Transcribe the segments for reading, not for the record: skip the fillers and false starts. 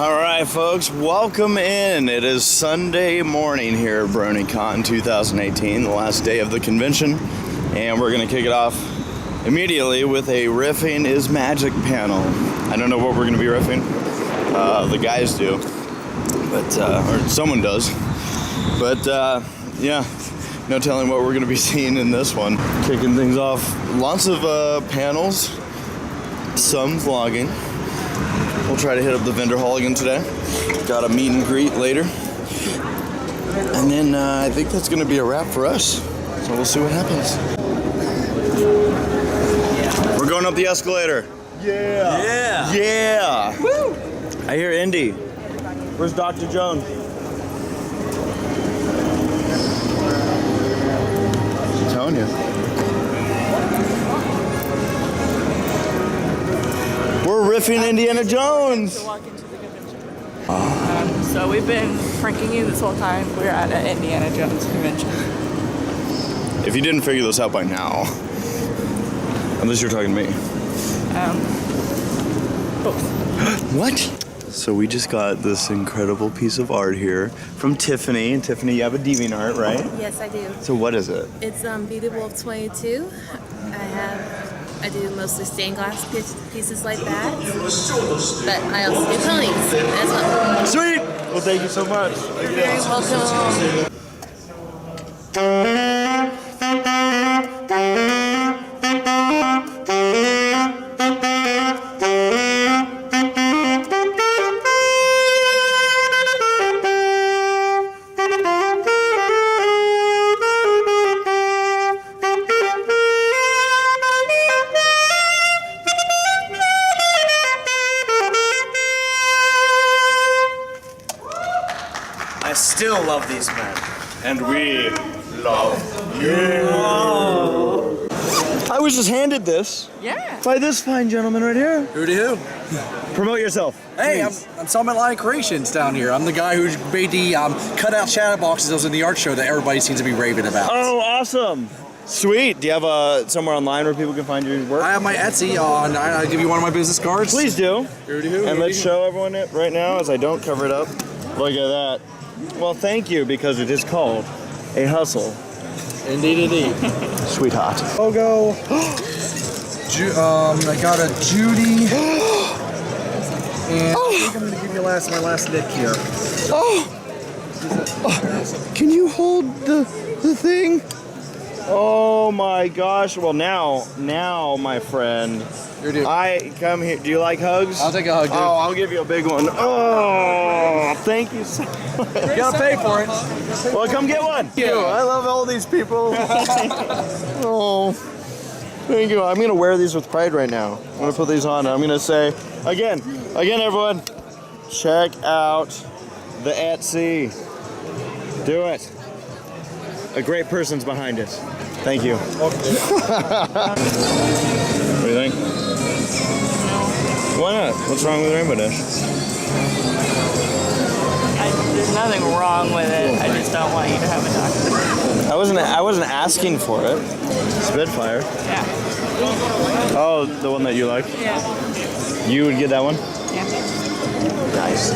Alright folks, welcome in. It is Sunday morning here at Bronycon 2018, the last day of the convention, and we're going to kick it off immediately with a Riffing is Magic panel. I don't know what we're going to be riffing, the guys do, but or someone does, but yeah, no telling what we're going to be seeing in this one. Kicking things off, lots of panels, some vlogging. We'll try to hit up the vendor hall again today. Got a meet and greet later. And then I think that's going to be a wrap for us. So we'll see what happens. We're going up the escalator. Yeah. Yeah. Yeah. Woo. I hear Indy. Where's Dr. Jones? I'm telling you. We're riffing Indiana Jones. To walk into the convention. So we've been pranking you this whole time. We're at an Indiana Jones convention. If you didn't figure this out by now, unless you're talking to me. Both. What? So we just got this incredible piece of art here from Tiffany. And Tiffany, you have a DeviantArt, right? Yes, I do. So what is it? It's Beauty Wolf 22. I do mostly stained glass pieces like that, but I also do ponies as well. Sweet! Well, thank you so much. You're very welcome. I still love these men. And we love you. I was just handed this. Yeah. By this fine gentleman right here. Hooty hoo. Promote yourself. Hey, I'm Summit Line Creations down here. I'm the guy who made the cutout shadow boxes that was in the art show that everybody seems to be raving about. Oh, awesome. Sweet. Do you have somewhere online where people can find your work? I have my Etsy on. I'll give you one of my business cards. Please do. Hooty hoo. And let's show everyone it right now as I don't cover it up. Look at that. Well, thank you, because it is called a hustle. Indeed, indeed. Sweetheart. Logo. I got a Judy. And I think I'm going to give you my last nick here. Oh! Can you hold the thing? Oh my gosh. Well, now, my friend. I come here. Do you like hugs? I'll take a hug, dude. Oh, I'll give you a big one. Oh, thank you so much. You gotta pay for it. Well, come get one. Thank you. I love all these people. Oh, thank you. I'm gonna wear these with pride right now. I'm gonna put these on. I'm gonna say again, everyone, check out the Etsy. Do it. A great person's behind it. Thank you. What do you think? Why not? What's wrong with Rainbow Dash? There's nothing wrong with it. I just don't want you to have a doctor. I wasn't asking for it. Spitfire. Yeah. Oh, the one that you like? Yeah. You would get that one? Yeah. Nice.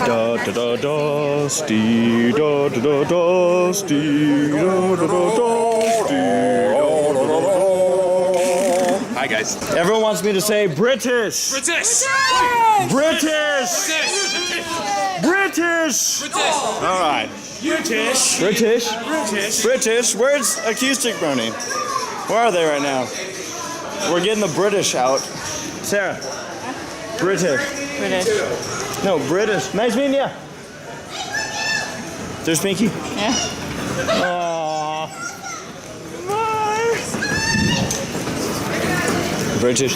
Da da da dusty, da da da dusty, da da da dusty. Hi, guys. Everyone wants me to say British. British! British. British. All right. British! British. British! British. Where's AcousticBrony? Where are they right now? We're getting the British out. Sarah. British. British. No, British. Nice meeting you. There's Pinkie. Yeah. Aww. British.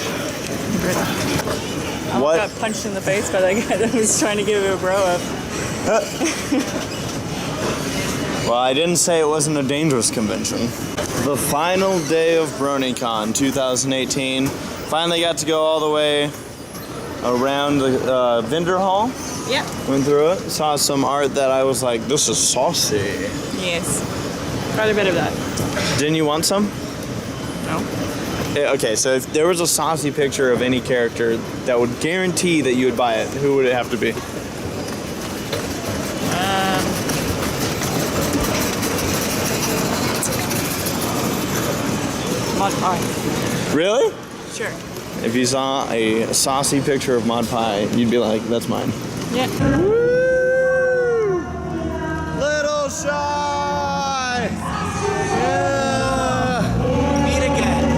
I What? got punched in the face by that guy that was trying to give you a bro up. Well, I didn't say it wasn't a dangerous convention. The final day of Bronycon 2018. Finally got to go all the way around the vendor hall. Yeah. Went through it, saw some art that I was like, this is saucy. Yes. Quite a bit of that. Didn't you want some? No. Okay, so if there was a saucy picture of any character that would guarantee that you would buy it, who would it have to be? Mod Pie. Really? Sure. If you saw a saucy picture of Mod Pie, you'd be like, that's mine. Yeah. Little Shy! Yeah! Meet again.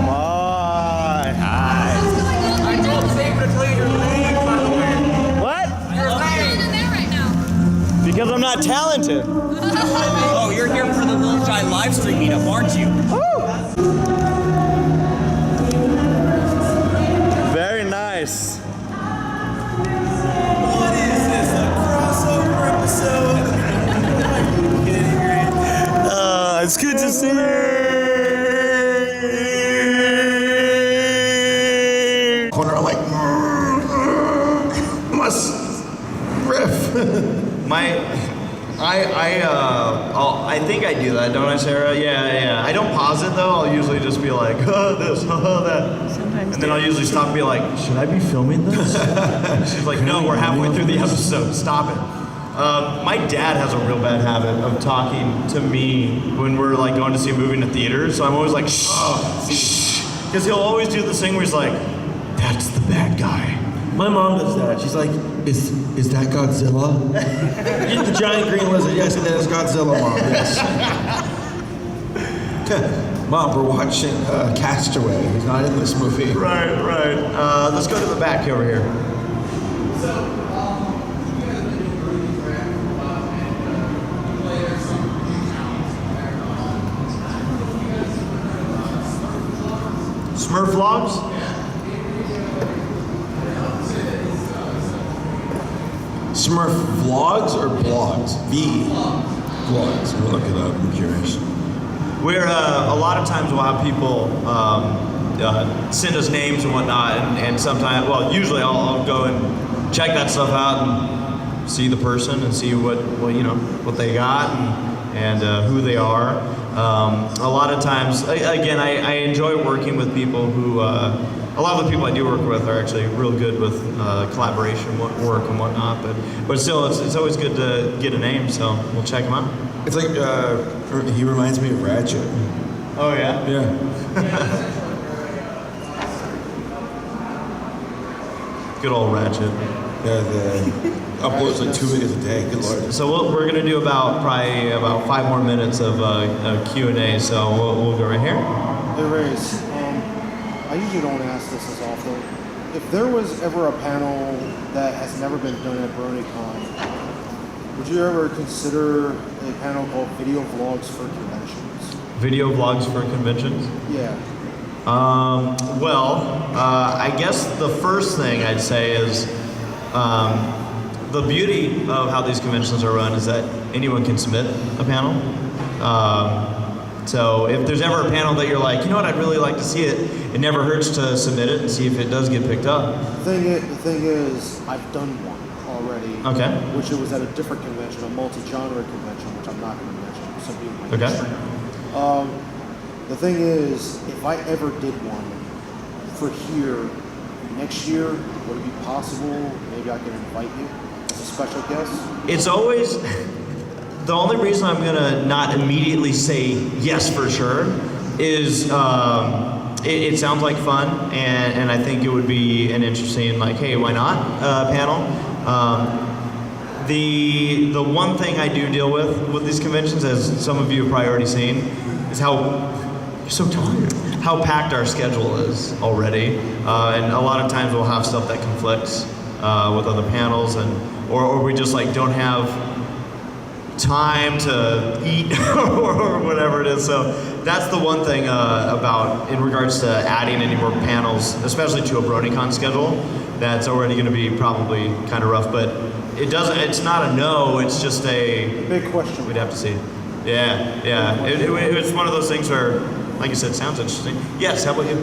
Hi. Hi. I told Saber to tell you your name, by the way. What? Your name. Because I'm not talented. Oh, you're here for the Little Shy live stream meetup, aren't you? Very nice. What is this? A crossover episode? It's good to see you. Corner like must riff. I think I do that, don't I, Sarah? Yeah. I don't pause it though. I'll usually just be like, this, that. Sometimes. And then I'll usually stop and be like, should I be filming this? She's like, no, we're halfway through the episode. Stop it. My dad has a real bad habit of talking to me when we're like going to see a movie in the theater. So I'm always like, shh. Because he'll always do this thing where he's like, that's the bad guy. My mom does that. She's like, is that Godzilla? The giant green lizard. Yes, that is Godzilla, Mom. Yes. Mom, we're watching Castaway. He's not in this movie. Right. Let's go to the back over here. Smurf vlogs? Smurf vlogs or blogs? Vlogs. We'll look it up. I'm curious. We're a lot of times we'll have people send us names and whatnot, and sometimes, well, usually I'll go and check that stuff out and see the person and see what they got and who they are. A lot of times, again, I enjoy working with people who. A lot of the people I do work with are actually real good with collaboration work and whatnot, but still, it's always good to get a name, so we'll check them out. It's like, he reminds me of Ratchet. Oh, yeah? Yeah. Good old Ratchet. Yeah, the uploads like 2 videos a day. Good lord. So we're going to do probably about 5 more minutes of Q&A, so we'll go right here. Hey, Race. I usually don't ask this as often. If there was ever a panel that has never been done at Bronycon, would you ever consider a panel called Video Vlogs for Conventions? Video vlogs for conventions? Yeah. I guess the first thing I'd say is the beauty of how these conventions are run is that anyone can submit a panel. So if there's ever a panel that you're like, you know what, I'd really like to see it, it never hurts to submit it and see if it does get picked up. The thing is, I've done one already. Okay. Which it was at a different convention, a multi-genre convention, which I'm not going to mention. Some people might Okay. The thing is, if I ever did one for here next year, would it be possible? Maybe I can invite you as a special guest. It's always, the only reason I'm gonna not immediately say yes for sure is it sounds like fun, and I think it would be an interesting, like, hey, why not panel. The one thing I do deal with these conventions, as some of you have probably already seen, is how you're so tired. How packed our schedule is already, and a lot of times we'll have stuff that conflicts with other panels, or we just like don't have time to eat or whatever it is. So that's the one thing about in regards to adding any more panels, especially to a Bronycon schedule, that's already going to be probably kind of rough. But it's not a no. It's just a big question. We'd have to see. Yeah. It's one of those things where, like you said, sounds interesting. Yes. How about you? Do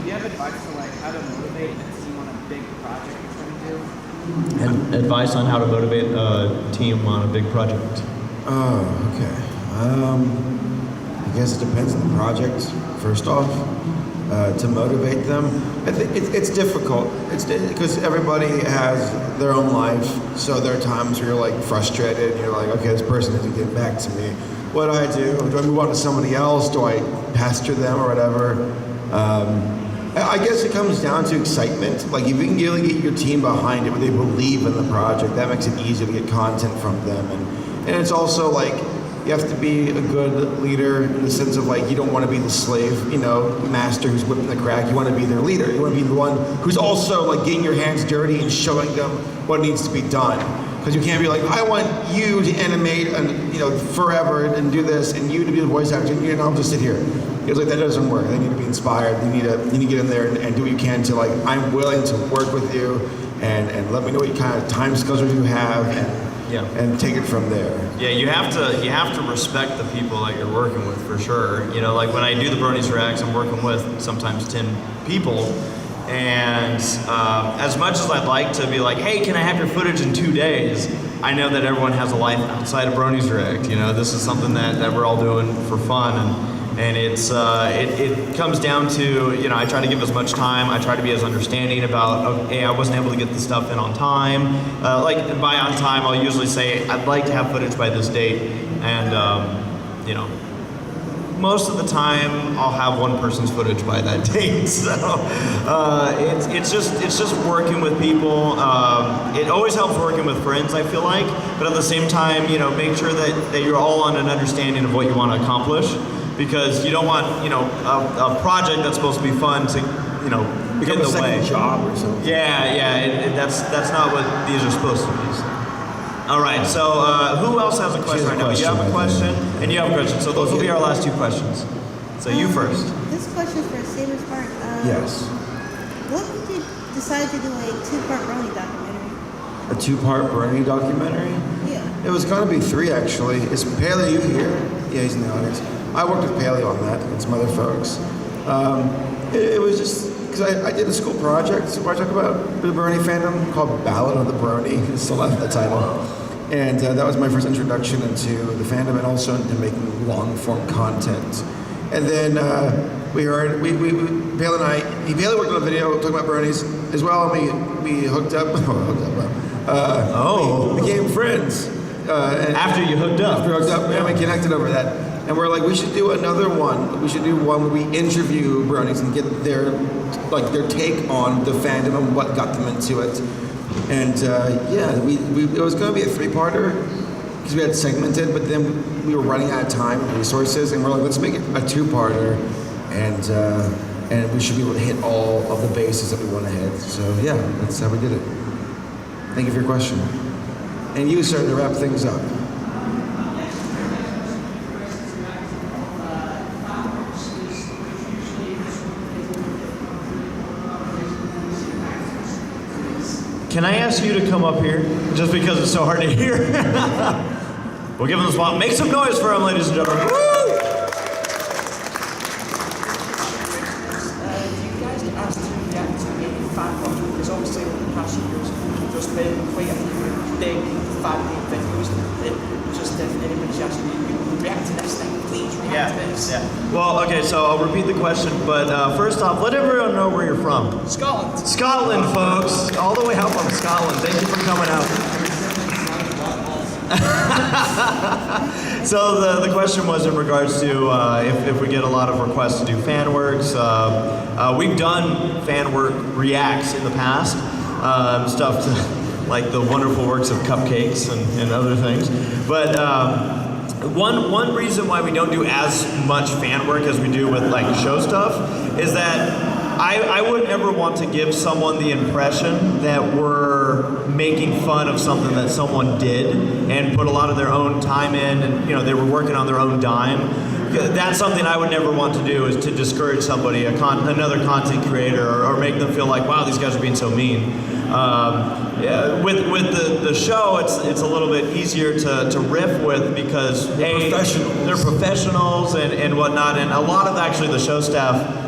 you have advice for like how to motivate a team on a big project you're trying to do? Advice on how to motivate a team on a big project. Oh, okay. I guess it depends on the project, first off. to motivate them. I think it's difficult. It's because everybody has their own life, so there are times where you're like frustrated. And you're like, okay, this person isn't getting back to me. What do I do? Do I move on to somebody else? Do I pasture them or whatever? I guess it comes down to excitement. Like if you can really get your team behind it, where they believe in the project, that makes it easier to get content from them. And it's also like you have to be a good leader in the sense of like you don't want to be the slave, master who's whipping the crack. You want to be their leader. You want to be the one who's also like getting your hands dirty and showing them what needs to be done. Because you can't be like, I want you to animate and forever and do this, and you to be the voice actor, and I'll just sit here. It's like that doesn't work. They need to be inspired. You need to get in there and do what you can to like, I'm willing to work with you, and let me know what kind of time schedule you have, and take it from there. Yeah, you have to respect the people that you're working with for sure. Like when I do the Bronies Reacts, I'm working with sometimes 10 people. And as much as I'd like to be like, hey, can I have your footage in 2 days? I know that everyone has a life outside of Bronies React. This is something that we're all doing for fun, and it's it comes down to I try to give as much time. I try to be as understanding about hey, I wasn't able to get the stuff in on time. Like by on time, I'll usually say I'd like to have footage by this date, and most of the time I'll have one person's footage by that date. So it's just working with people. It always helps working with friends, I feel like, but at the same time, make sure that you're all on an understanding of what you want to accomplish, because you don't want a project that's supposed to be fun to Become get in a the way. second job or something. That's not what these are supposed to be. So. All right, so who else has a question right now? You have a question, and you have a question. So those will be our last two questions. So you first. This question is for Sabres Park. Yes. What made you decide to do a two-part Brony documentary? A two-part Brony documentary? Yeah. It was going to be 3 actually. Is Paley you here? Yeah, he's in the audience. I worked with Paley on that and some other folks. It was just because I did a school project where I talk about the Brony fandom called Ballad of the Brony. It's still have the title. And that was my first introduction into the fandom and also into making long-form content. And then Paley and I, Paley worked on a video talking about Bronies as well, and we hooked up. We became friends. After you hooked up. After we hooked up, and we connected over that. And we're like, we should do another one. We should do one where we interview Bronies and get their take on the fandom and what got them into it. And it was going to be a 3-parter because we had segmented, but then we were running out of time and resources, and we're like, let's make it a 2-parter, and we should be able to hit all of the bases that we want to hit. So yeah, that's how we did it. Thank you for your question. And you started to wrap things up. Can I ask you to come up here, just because it's so hard to hear? We'll give them the spot. Make some noise for them, ladies and gentlemen. Woo! Do you guys ask to react to any fan work? Because obviously in the past years, there's been quite a few big fan made videos that just if anybody's asking you react to this thing, please react to this. Yeah. Well, okay, so I'll repeat the question, but first off, let everyone know where you're from. Scotland. Scotland, folks. All the way out from Scotland. Thank you for coming out. So the question was in regards to if we get a lot of requests to do fan works. We've done fan work reacts in the past, stuff to, like the wonderful works of Cupcakes and other things. But one reason why we don't do as much fan work as we do with like show stuff is that I would never want to give someone the impression that we're making fun of something that someone did and put a lot of their own time in, and they were working on their own dime. That's something I would never want to do, is to discourage somebody, another content creator, or make them feel like, wow, these guys are being so mean. With the show, it's a little bit easier to riff with because they're professionals and whatnot, and a lot of actually the show staff.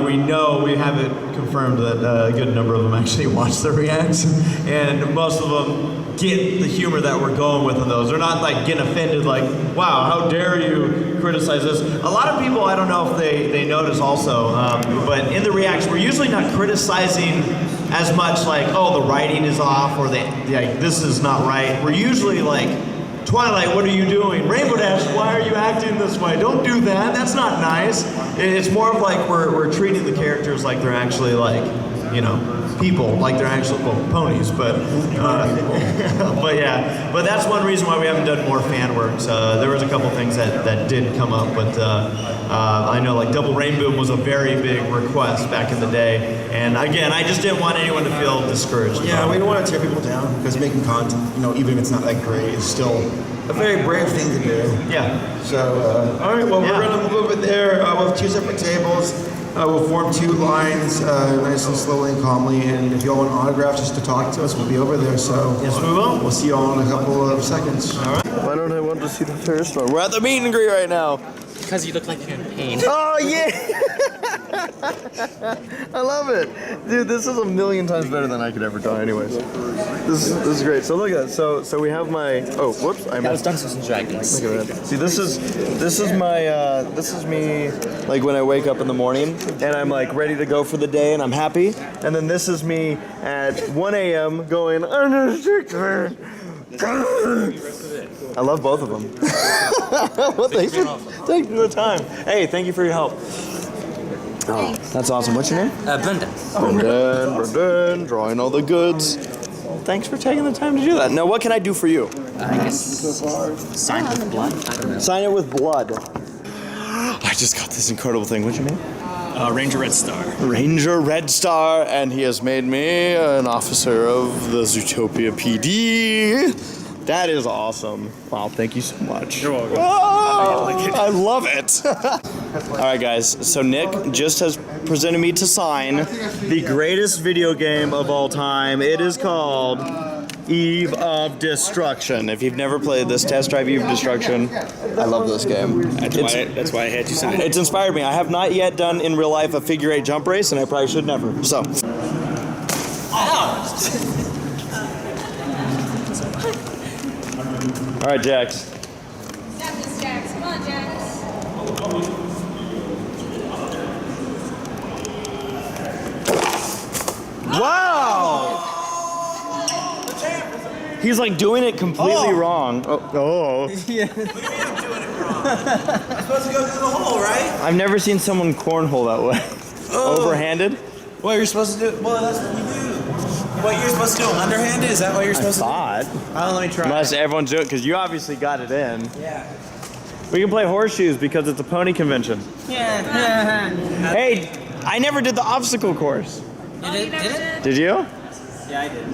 we know, we have it confirmed that a good number of them actually watch the reacts, and most of them get the humor that we're going with in those. They're not like getting offended like, wow, how dare you criticize this. A lot of people, I don't know if they notice also, but in the reacts, we're usually not criticizing as much like, oh, the writing is off, or like, this is not right. We're usually like, Twilight, what are you doing? Rainbow Dash, why are you acting this way? Don't do that, that's not nice. It's more of like we're treating the characters like they're actually like, you know, people, like they're actual ponies, but but yeah, but that's one reason why we haven't done more fan works. There was a couple things that did come up, but I know like Double Rainbow was a very big request back in the day, and again, I just didn't want anyone to feel discouraged. Yeah, we don't want to tear people down, because making content, you know, even if it's not that great, is still a very brave thing to do. Yeah. So, all right, well, we're going to move over there. We'll have 2 separate tables. We'll form 2 lines, nice and slowly and calmly, and if you all want autographs just to talk to us, we'll be over there, so yes, we will. We'll see you all in a couple of seconds. All right. Why don't I want to see the first one? We're at the meet and greet right now. Because you look like you're in pain. Oh, yeah! I love it. Dude, this is a million times better than I could ever die anyways. This is great. So look at that. So we have my, oh, whoops. That was Dungeons and Dragons. Look at that. See, this is my, this is me, like when I wake up in the morning and I'm like ready to go for the day and I'm happy. And then this is me at 1 a.m. going, I love both of them. Well, thanks for taking the time. Hey, thank you for your help. Oh, that's awesome. What's your name? Brendan. Brendan, drawing all the goods. Thanks for taking the time to do that. Now, what can I do for you? I guess sign with blood. I don't know. Sign it with blood. I just got this incredible thing. What's your name? Ranger Red Star. Ranger Red Star, and he has made me an officer of the Zootopia PD. That is awesome. Wow, thank you so much. You're welcome. Oh, I love it. All right, guys. So Nick just has presented me to sign the greatest video game of all time. It is called Eve of Destruction. If you've never played this, test drive Eve of Destruction. I love this game. That's why I had you sign it. It's inspired me. I have not yet done in real life a figure 8 jump race, and I probably should never. So. All right, Jax. Got this, Jax. Come on, Jax. Wow! He's like doing it completely wrong. Oh. Yeah. I'm supposed to go through the hole, right? I've never seen someone cornhole that way. Overhanded? What you're supposed to do? Well, that's what you do. What you're supposed to do? Underhanded? Is that what you're supposed to do? I thought. Let me try. Unless everyone's doing it, because you obviously got it in. Yeah. We can play horseshoes because it's a pony convention. Yeah. Hey, I never did the obstacle course. Oh, you never did? Did you? Yeah, I did.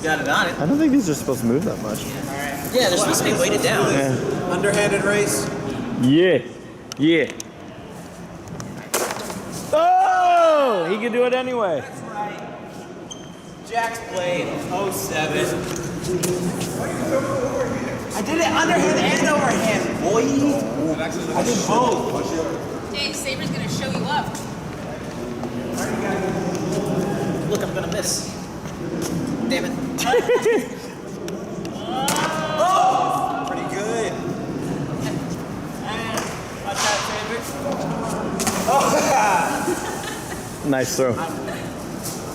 Got it on it. I don't think these are supposed to move that much. Yeah, they're supposed to be weighted down. Yeah. Underhanded race. Yeah. Yeah. Oh! He can do it anyway. That's right. Jax played 07. I did it underhand and overhand, boy. I did both. Dang, Saber's gonna show you up. Look, I'm gonna miss. Damn it. Oh! Pretty good. Watch out, Saber. Oh! Nice throw. I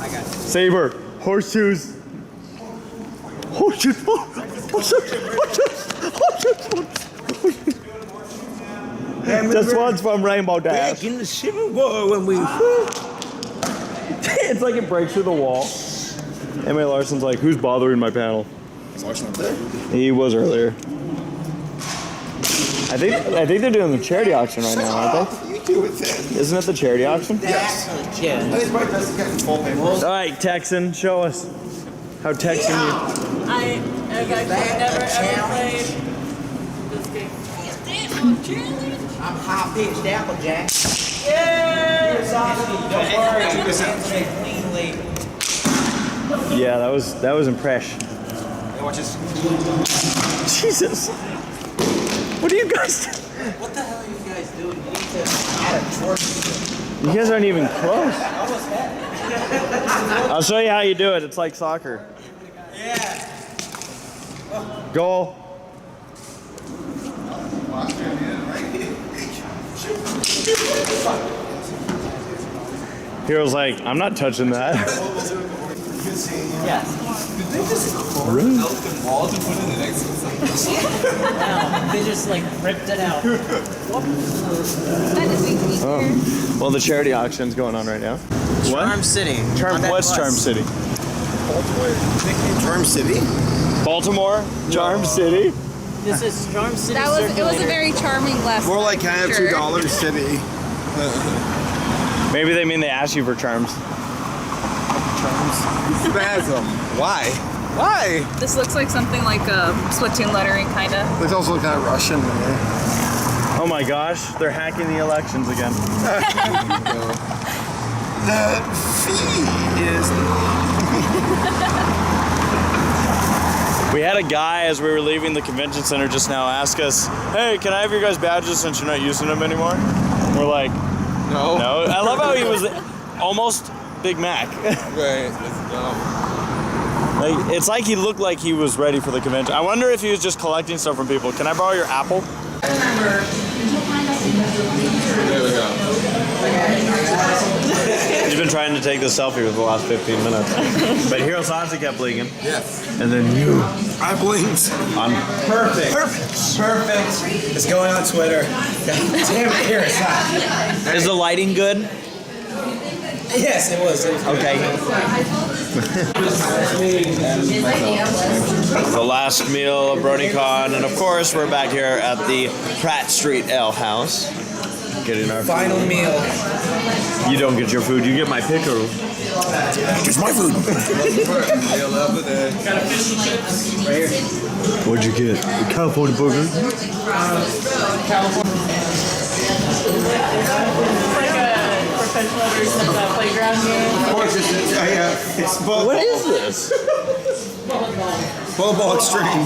got it. Saber, horseshoes. Horseshoes. This one's from Rainbow Dash. Back in the Civil War when we... It's like it breaks through the wall. Emily Larson's like, who's bothering my panel? He was earlier. I think they're doing the charity auction right now, aren't they? You do it then. Isn't it the charity auction? Yes. Yeah. I think my best to get full paper. All right, Texan, show us how Texan you. I have actually never ever played this game. I'm high-pitched Applejack. Yeah! Don't worry, you can handshake cleanly. Yeah, that was impressive. Watch this. Jesus. What are you guys doing? What the hell are you guys dude. You need to add a torque. You guys aren't even close. I'll show you how you do it. It's like soccer. Yeah. Goal. Hero's like, I'm not touching that. Yes. Did they just Really? out the walls and put it in the next one? They just like ripped it out. Oh. Well, the charity auction's going on right now. Charm City. What's Charm City? Charm City? Baltimore? Charm City? This is Charm City. It was a very charming glass. More like, can I have $2 City? Maybe they mean they asked you for charms. Spasm. Why? Why? This looks like something like a Splatoon lettering, kind of. This also looks kind of Russian to me. Oh my gosh, they're hacking the elections again. The fee is... We had a guy as we were leaving the convention center just now ask us, hey, can I have your guys' badges since you're not using them anymore? We're like, No. no. I love how he was almost Big Mac. Right, that's dumb. Like, it's like he looked like he was ready for the convention. I wonder if he was just collecting stuff from people. Can I borrow your apple? There we go. He's been trying to take this selfie for the last 15 minutes. But Hero Sansa kept blinking. Yes. And then you. I blinked. On Perfect. It's going on Twitter. Damn it, here it's not. Is the lighting good? Yes, it was. Okay. The last meal of Bronycon, and of course we're back here at the Pratt Street Ale House. Getting our Final meal. You don't get your food, you get my pickle. It's my food. Meal of the day. Got a fish and chips right here. What'd you get? The California burger? California. It's like a professional version of that playground game. Of course, it's Ball. What is this? Ball Extreme.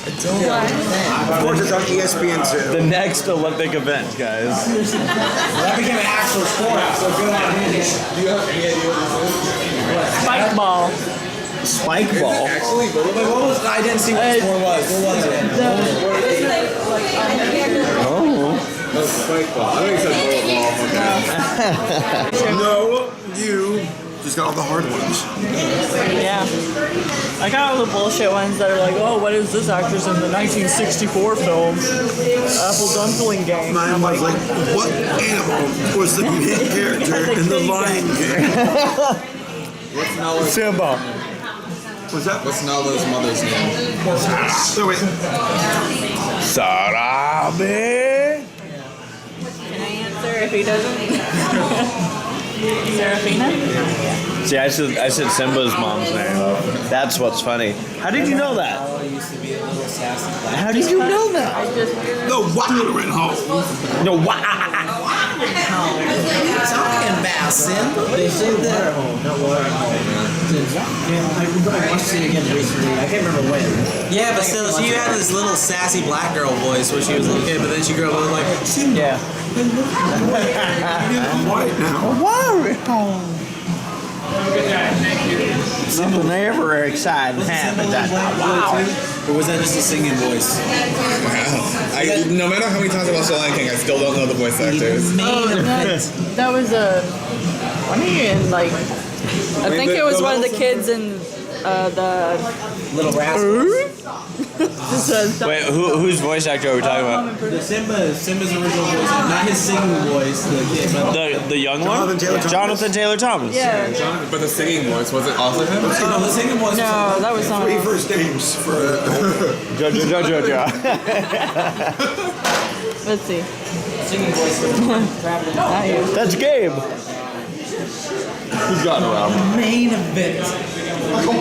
Of course, it's on ESPN2. The next Olympic event, guys. That became an actual sport, so good on him. Do you have any idea what this is? Spike ball. Spike ball? Actually, but Wait, what was? I didn't see what the sport was. What was it? Oh. no, spike ball. I think it said bullet ball. No, you just got all the hard ones. Yeah. I got all the bullshit ones that are like, oh, what is this actress in the 1964 film? Apple Dumpling Gang. Mine was like, what animal was the main character in The Lion King? What's Nala's, Simba. What's that? what's Nala's mother's name? So wait. Sarabe. Can I answer if he doesn't? Serafina? See, I said Simba's mom's name. That's what's funny. How did you know that? Used to be a little sassy. How did you know that? The watering hole. No, Talking about Simba. They said that. I watched it again recently. I can't remember when. Yeah, but still, she had this little sassy black girl voice when she was a little kid, but then she grew up and was like, Simba. Yeah. I'm white now. Something ever exciting happened. Or was that just a singing voice? No matter how many times I watch The Lion King, I still don't know the voice actors. That was a funny and like I think it was one of the kids in the Little rascal. Wait, whose voice actor are we talking about? The Simba's original voice, not his singing voice, the kid, but The young one? Jonathan Taylor Thomas. yeah. But the singing voice, was it also him? no, the singing voice. No, that was someone Three else. first names for Jojo. Let's see. Singing voice was Not you. That's Gabe. He's gotten around. main event. You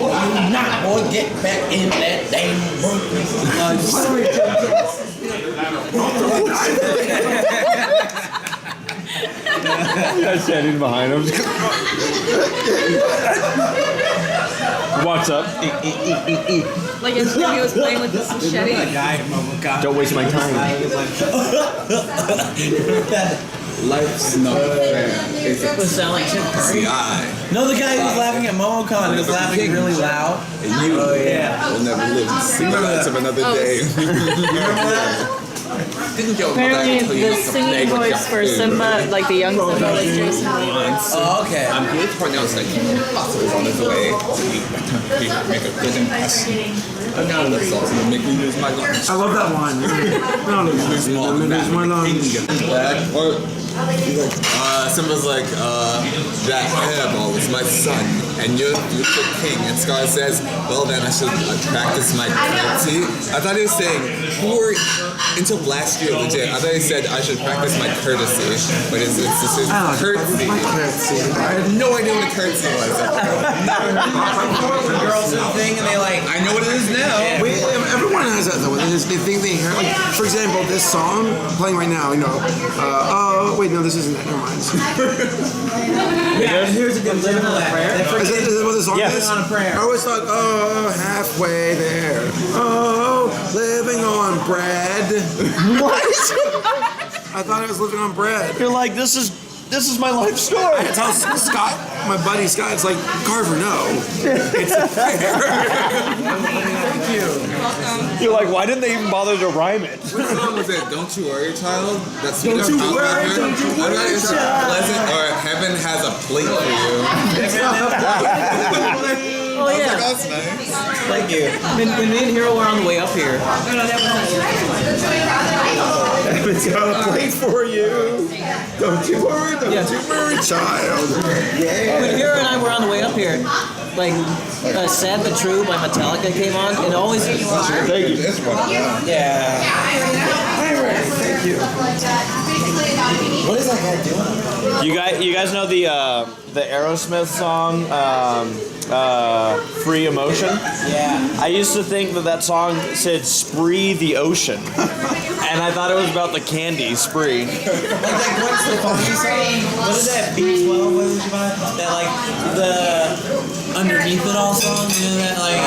not boy, get back in that damn room. I'm standing behind him. Walks up. Like if he was playing with this machete. Don't waste my time. Life's not fair. Was that like Tim Curry? No, the guy who was laughing at MomoCon was laughing really loud. And you will never live to see the lights of another day. Apparently, the singing voice for Simba, like the young Simba, was Jason Williams. Oh, okay. I'm here to pronounce that Impossible is on his way to make a good impression. I'm not enough sauce to make me lose my lunch. I love that one. No, lose my lunch. Simba's like, that hairball is my son, and you're the king. And Scar says, well then I should practice my curtsy. I thought he was saying, until last year, legit, I thought he said I should practice my courtesy, but it's curtsy. My curtsy. I had no idea what a curtsy was. Girls do the thing, and they like, I know what it is now. Everyone has that though. They think they hear, like, for example, this song playing right now, you know, oh, wait, no, this isn't it. Never mind. Here's a good living on a prayer. Is this what the song is? On a prayer. I always thought, oh, halfway there. Oh, living on bread. What? I thought I was living on bread. You're like, this is my life story. I tell Scott, my buddy Scott, it's like, Carver, no. It's a prayer. Thank you. You're like, why didn't they even bother to rhyme it? What song was it? Don't you worry, child? That's Don't you worry, don't you worry, child. Pleasant or heaven has a plate for you. Oh yeah. That's nice. Thank you. When me and Hero were on the way up here. Heaven's got a plate for you. Don't you worry, child. Yeah. When Hero and I were on the way up here, like Sad But True by Metallica came on, and always. Thank you. This one. Yeah. Thank you. What is that guy doing? You guys know the Aerosmith song Free Emotion? Yeah. I used to think that song said Spree the Ocean. And I thought it was about the candy Spree. Like that Gwen Stefani song? What is that? B12? What is it about? That like the Underneath It All song? You know that? Like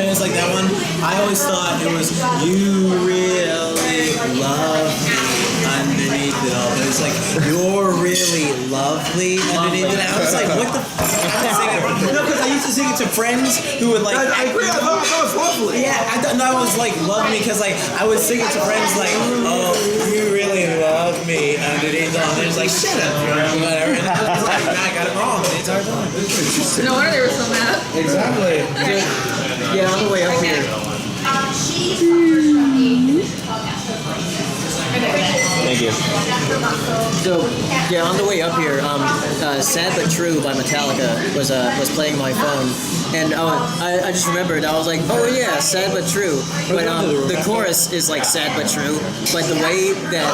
it's like that one. I always thought it was You Really Love Me Underneath It All. But it's like You're Really Lovely Underneath It All. I was like, what the fuck? No, because I used to sing it to friends who would like. I agree. I thought it was lovely. Yeah, I thought that was like love me because like I would sing it to friends like, oh, you really love me underneath all. And they're just like, shut up, whatever. And I was like, I got it wrong the entire time. No wonder they were so mad. Exactly. Yeah, on the way up here. Thank you. So yeah, on the way up here, "Sad But True" by Metallica was playing my phone, and I just remembered. I was like, oh yeah, "Sad But True," but the chorus is like "Sad But True," but the way that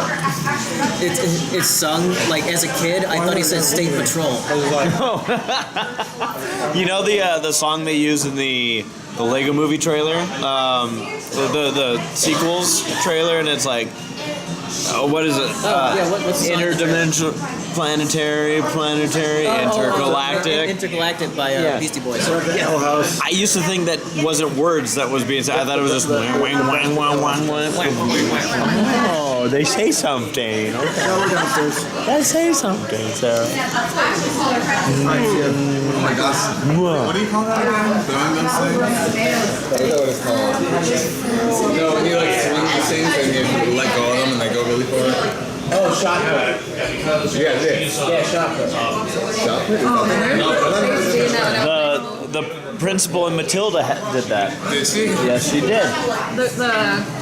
it's sung, like as a kid, I thought he said "State Patrol." You know the song they use in the Lego Movie trailer, the sequels trailer, and it's like, what is it? What's the song? Interdimensional, planetary, intergalactic. Intergalactic by Beastie Boys. I used to think that wasn't words that was being said. I thought it was just wang, wang, wang, wang, wang, wang. Oh, they say something. Okay. They say something, Sarah. Oh my gosh. What do you call that again? Throwing those things? I don't know what it's called. No, when you like swing these things and you let go of them and they go really far. Oh, shot put. Yeah, this. Yeah, shot put. Shot put? The principal in Matilda did that. Did she? Yes, she did. The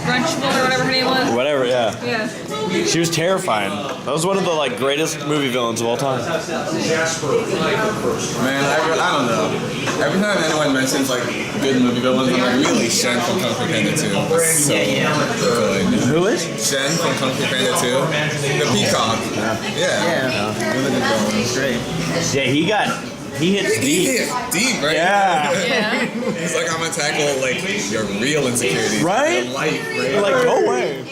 Brunchable or whatever her name was. Whatever, yeah. Yeah. She was terrifying. That was one of the greatest movie villains of all time. Man, I don't know. Every time anyone mentions good movie villains, I'm like, really, Shen from Kung Fu Panda 2. So good. Who is? Shen from Kung Fu Panda 2. The peacock. Yeah. Really good villain. Great. Yeah, he hits deep. He hits deep, right? Yeah. He's like, I'm gonna tackle your real insecurities. Right? Your life, right? Go away.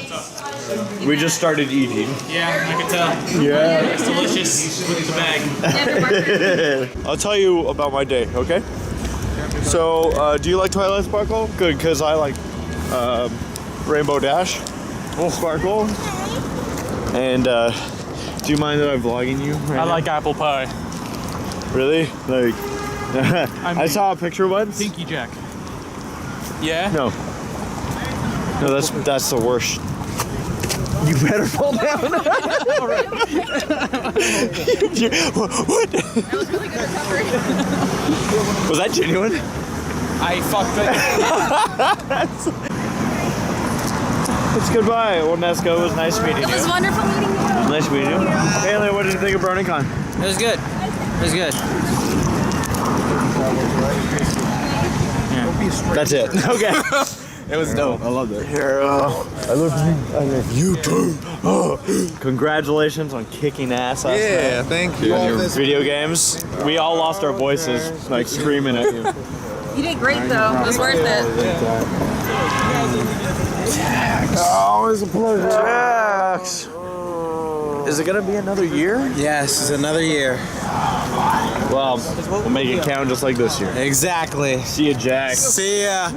We just started eating. Yeah, I can tell. Yeah. It's delicious with the bag. I'll tell you about my day, okay? So, do you like Twilight Sparkle? Good, because I like Rainbow Dash Sparkle. And do you mind that I'm vlogging you right I now? like apple pie. Really? Like, I saw a picture once. Pinkie Jack. Yeah? No. No, that's the worst. You better fall down. That What? was really good recovery. Was that genuine? I fucked it. It's goodbye, Onesco. It was nice meeting you. It was wonderful meeting you. Nice meeting you. Haley, what did you think of Bronycon? It was good. It was good. That's it. Okay. It was dope. I loved it. Here, I love you too. Congratulations on kicking ass last night. thank you. On your video games. We all lost our voices, like screaming at you. You did great though. It was worth it. Always a pleasure. Jax. Is it gonna be another year? Yes, it's another year. Well, we'll make it count just like this year. Exactly. See you, Jax. See ya.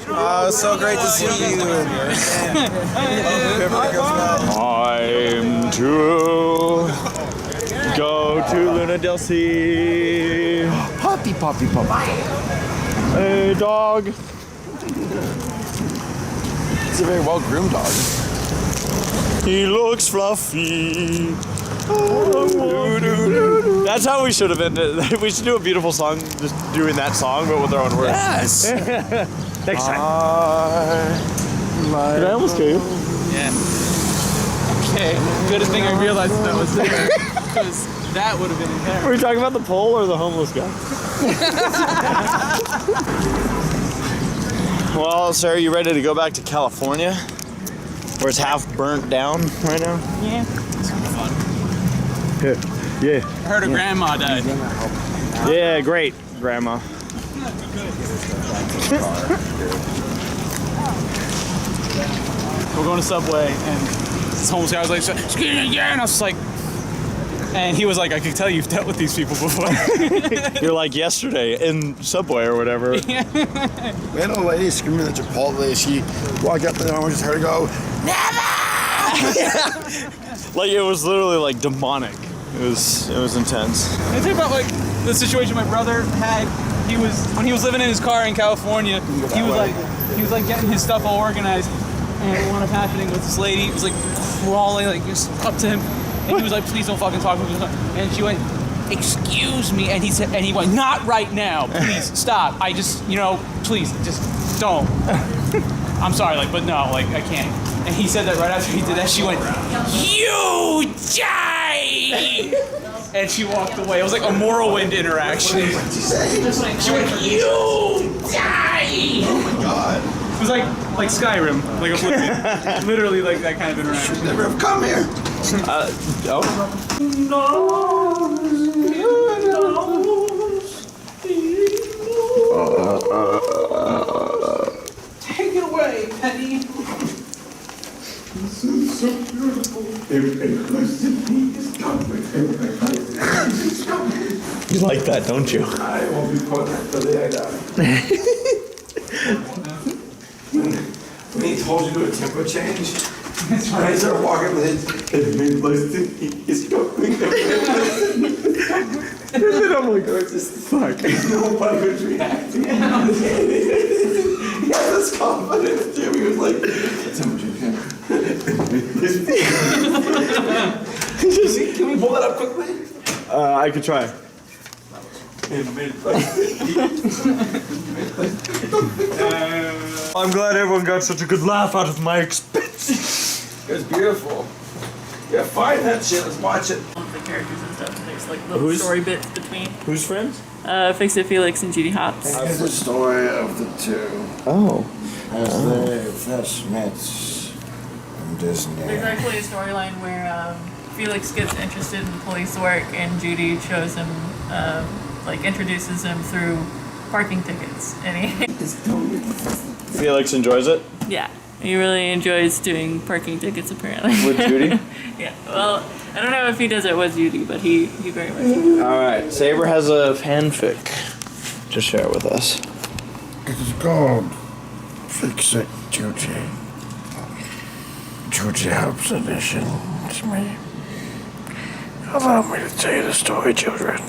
Oh, it's so great to see you. Time to go to Luna Del Sea. Poppy. Hey, dog. It's a very well-groomed dog. He looks fluffy. That's how we should have ended. We should do a beautiful song, just doing that song, but with our own words. Yes. Next time. Did I almost kill you? Yeah. Okay. Good thing I realized that was there. Because that would have been in there. Were you talking about the pole or the homeless guy? Well, Sarah, you ready to go back to California? Where it's half burnt down right now? Yeah. It's fun. Yeah. I heard her grandma died. Yeah, great, Grandma. We're going to Subway, and this homeless guy was like, yeah, and I was just like, and he was like, I could tell you've dealt with these people before. You're like yesterday in Subway or whatever. We had a lady screaming at Chipotle. She walked up to the door and just heard her go, "Never!" Like it was literally like demonic. It was intense. I think about like the situation my brother had. He was when he was living in his car in California. He was like getting his stuff all organized, and what was happening with this lady was like crawling like just up to him, and he was like, "Please don't fucking talk to me." And she went, "Excuse me," and he went, "Not right now, please stop. I just please just don't. I'm sorry, like, but no, like I can't." And he said that right after he did that, she went, "You die!" And she walked away. It was like a Morrowind interaction. She went, "You die!" Oh my god. It was like Skyrim, like Oblivion. Literally like that kind of interaction. Should never have come here. Take it away, Penny. This is so beautiful. You like that, don't you? I won't be put back till the day I die. When he told you to do a tempo change, when I started walking with his big listen, he's going. And then I'm like, oh, just fuck. Nobody was reacting. He had this confidence too. He was like, tempo change. Can we pull that up quickly? I could try. I'm glad everyone got such a good laugh out of my expense. It was beautiful. Yeah, find that shit. Let's watch it. The characters and stuff. There's like little story bits between. Who's friends? Fix It Felix and Judy Hopps. It's the story of the two. Oh. As they first met in Disney. There's actually a storyline where Felix gets interested in police work and Judy shows him, introduces him through parking tickets. And he Felix enjoys it? Yeah. He really enjoys doing parking tickets, apparently. With Judy? Yeah. Well, I don't know if he does it with Judy, but he very much does. All right. Saber has a fanfic to share with us. It is called Fix It, Judy. Judy helps edition. It's me. Allow me to tell you the story, children.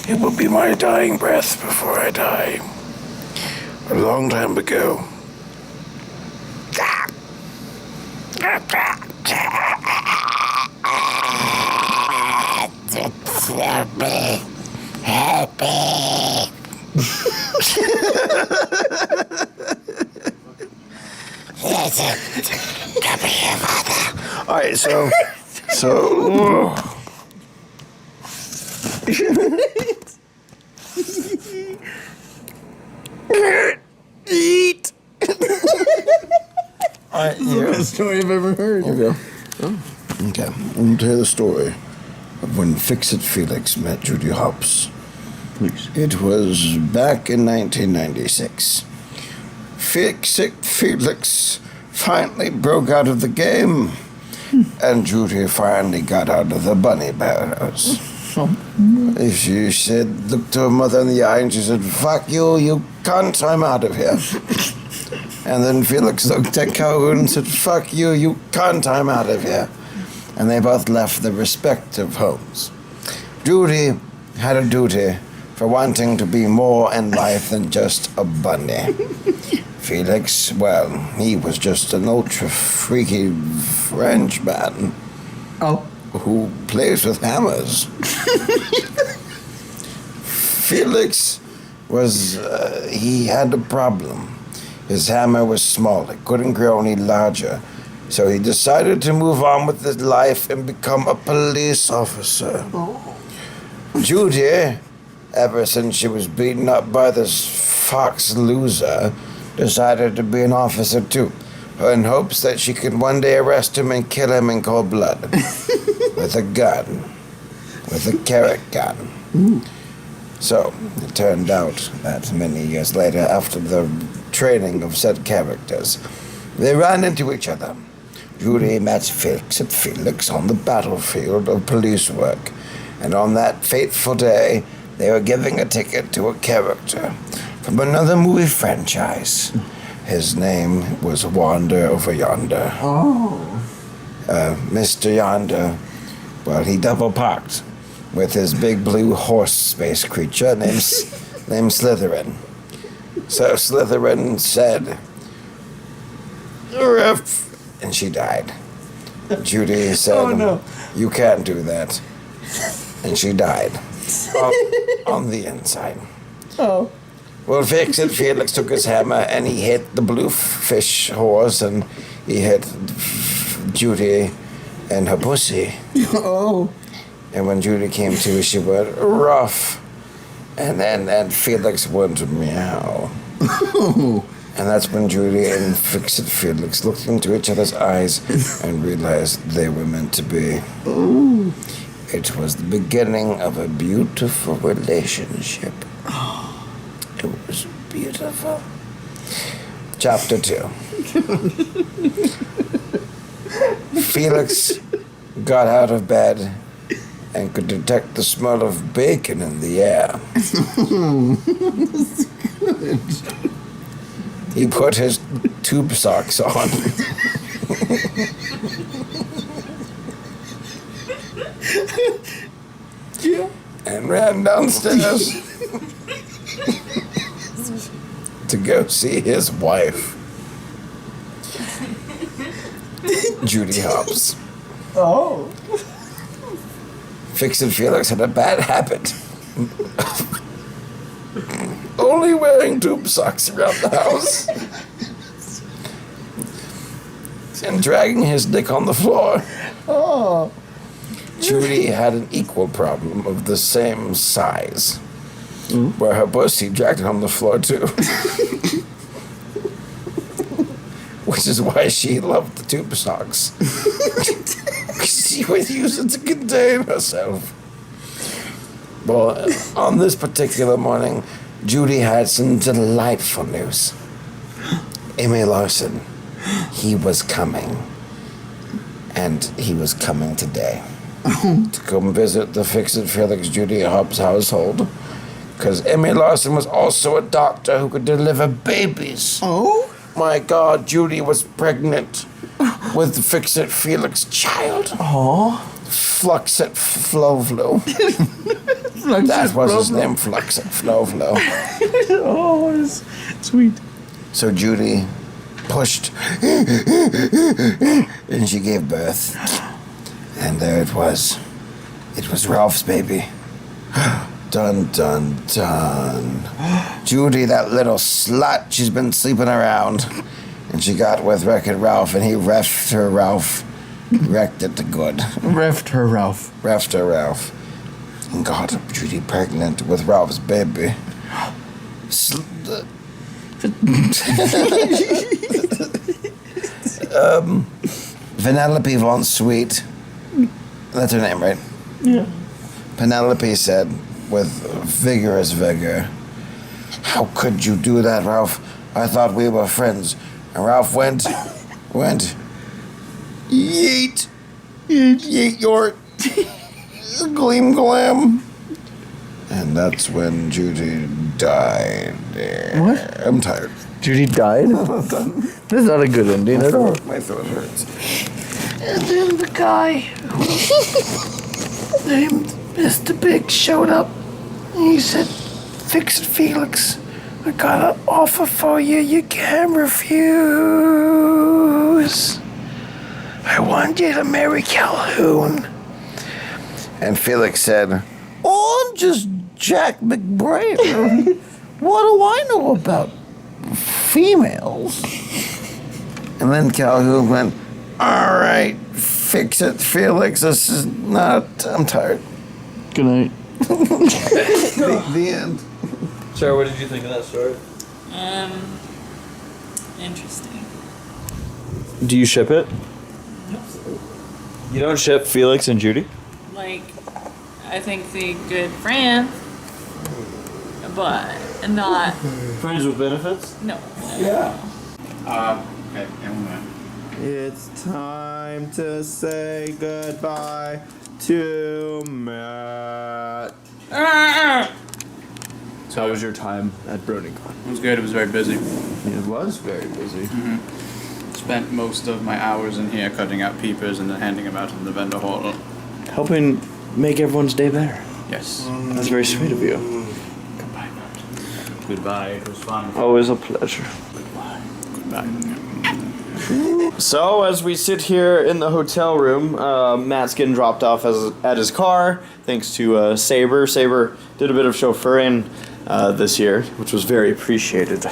It will be my dying breath before I die. A long time ago. Happy. Come here, mother. All right, so. Eat. All right, This is the best story I've ever heard. Here we go. Okay, I'm going to tell you the story of when Fix-It Felix met Judy Hopps. Please. It was back in 1996. Fix-It Felix finally broke out of the game, and Judy finally got out of the bunny barrows. She said, looked her mother in the eye, and she said, fuck you, you cunt, I'm out of here. And then Felix looked at Calhoun and said, fuck you, you cunt, I'm out of here. And they both left their respective homes. Judy had a duty for wanting to be more in life than just a bunny. Felix, well, he was just an ultra-freaky Frenchman. Oh. Who plays with hammers. Felix was, he had a problem. His hammer was small, it couldn't grow any larger. So he decided to move on with his life and become a police officer. Oh. Judy, ever since she was beaten up by this fox loser, decided to be an officer too, in hopes that she could one day arrest him and kill him in cold blood. With a gun. With a carrot gun. Ooh. So, it turned out that many years later, after the training of said characters, they ran into each other. Judy met Fix-It Felix on the battlefield of police work, and on that fateful day, they were giving a ticket to a character from another movie franchise. His name was Wander Over Yonder. Oh. Mr. Yonder, well, he double parked with his big blue horse space creature named Slytherin. So Slytherin said, "Ruff," and she died. Judy said, "Oh no, you can't do that," and she died on the inside. Oh. Well, Fix-It Felix took his hammer and he hit the blue fish horse and he hit Judy and her pussy. Oh. And when Judy came to, she went, "Rough." And then Felix went, "Meow." Oh. And that's when Judy and Fix-It Felix looked into each other's eyes and realized they were meant to be. Oh. It was the beginning of a beautiful relationship. It was beautiful. Chapter 2. Felix got out of bed and could detect the smell of bacon in the air. That's good. He put his tube socks on. Yeah. And ran downstairs to go see his wife, Judy Hopps. Oh. Fix-It Felix had a bad habit. Only wearing tube socks around the house. And dragging his dick on the floor. Oh. Judy had an equal problem of the same size, where her pussy dragged it on the floor too. Which is why she loved the tube socks. She would use it to contain herself. Well, on this particular morning, Judy had some delightful news. Amy Larson he was coming. And he was coming today. To come visit the Fix-It Felix Judy Hopps household. Because Emmy Larson was also a doctor who could deliver babies. Oh? My God, Judy was pregnant with the Fix-It Felix child. Oh. Fluxit Flo-Flo. That was his name, Fluxit Flo-Flo. Oh, it's sweet. So Judy pushed, and she gave birth. And there it was. It was Ralph's baby. Dun, dun, dun. Judy, that little slut, she's been sleeping around. And she got with Wreck-It Ralph, and he refed her Ralph. Wrecked it to good. Refed her Ralph. Refed her Ralph. And got Judy pregnant with Ralph's baby. Penelope Von Sweet. That's her name, right? Yeah. Penelope said with vigorous vigor, "How could you do that, Ralph? I thought we were friends." And Ralph went, yeet, yeet your gleam glam. And that's when Judy died. What? I'm tired. Judy died? That's not a good ending at all. My throat hurts. And then the guy named Mr. Big showed up. And he said, "Fix it, Felix. I got an offer for you. You can't refuse. I want you to marry Calhoun." And Felix said, "Oh, I'm just Jack McBrayer. What do I know about females?" And then Calhoun went, "All right, fix it, Felix. This is not. I'm tired." Good night. The end. Sarah, what did you think of that story? Interesting. Do you ship it? You don't ship Felix and Judy? Like, I think the good friend, but not. Friends with benefits? No. Yeah. Okay, It's time to say goodbye to Matt. So how was your time at Bronycon? It was good. It was very busy. It was very busy. Spent most of my hours in here cutting out peepers and then handing them out in the vendor hall. Helping make everyone's day better. Yes. That's very sweet of you. Goodbye, Matt. Goodbye. It was fun. Always a pleasure. Goodbye. So as we sit here in the hotel room, Matt's getting dropped off at his car, thanks to Saber. Saber did a bit of chauffeuring this year, which was very appreciated.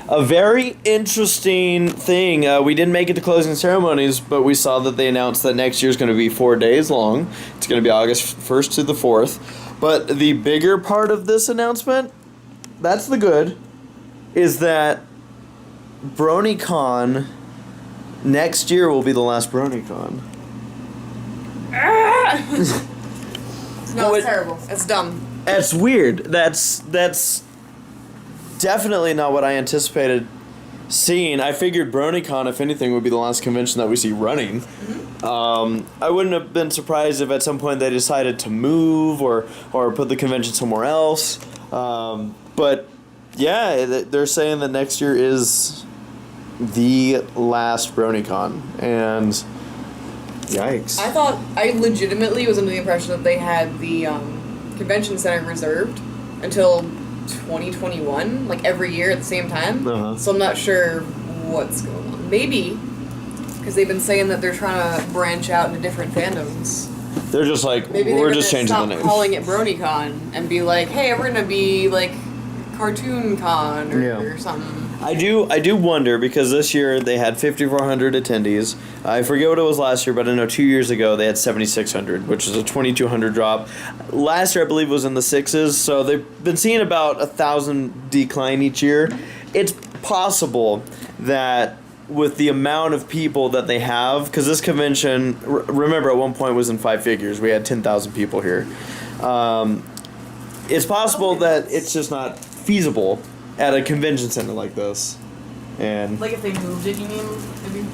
A very interesting thing. We didn't make it to closing ceremonies, but we saw that they announced that next year is going to be 4 days long. It's going to be August 1st to the 4th. But the bigger part of this announcement, that's the good, is that Bronycon next year will be the last Bronycon. No, it's terrible. It's dumb. That's weird. That's definitely not what I anticipated seeing. I figured Bronycon, if anything, would be the last convention that we see running. I wouldn't have been surprised if at some point they decided to move or put the convention somewhere else. But yeah, they're saying that next year is the last Bronycon, and yikes. I legitimately was under the impression that they had the convention center reserved until 2021, like every year at the same time. So I'm not sure what's going on. Maybe because they've been saying that they're trying to branch out into different fandoms. They're just like, Maybe we're just changing the stop name. calling it BronyCon and be like, hey, we're gonna be like Cartoon Con or something. I do wonder, because this year they had 5,400 attendees. I forget what it was last year, but I know 2 years ago they had 7,600, which is a 2,200 drop. Last year I believe was in the 6s, so they've been seeing about 1,000 decline each year. It's possible that with the amount of people that they have, because this convention, remember at one point was in 5 figures. We had 10,000 people here. It's possible that it's just not feasible at a convention center like this. And Like if they moved it, you mean? Maybe?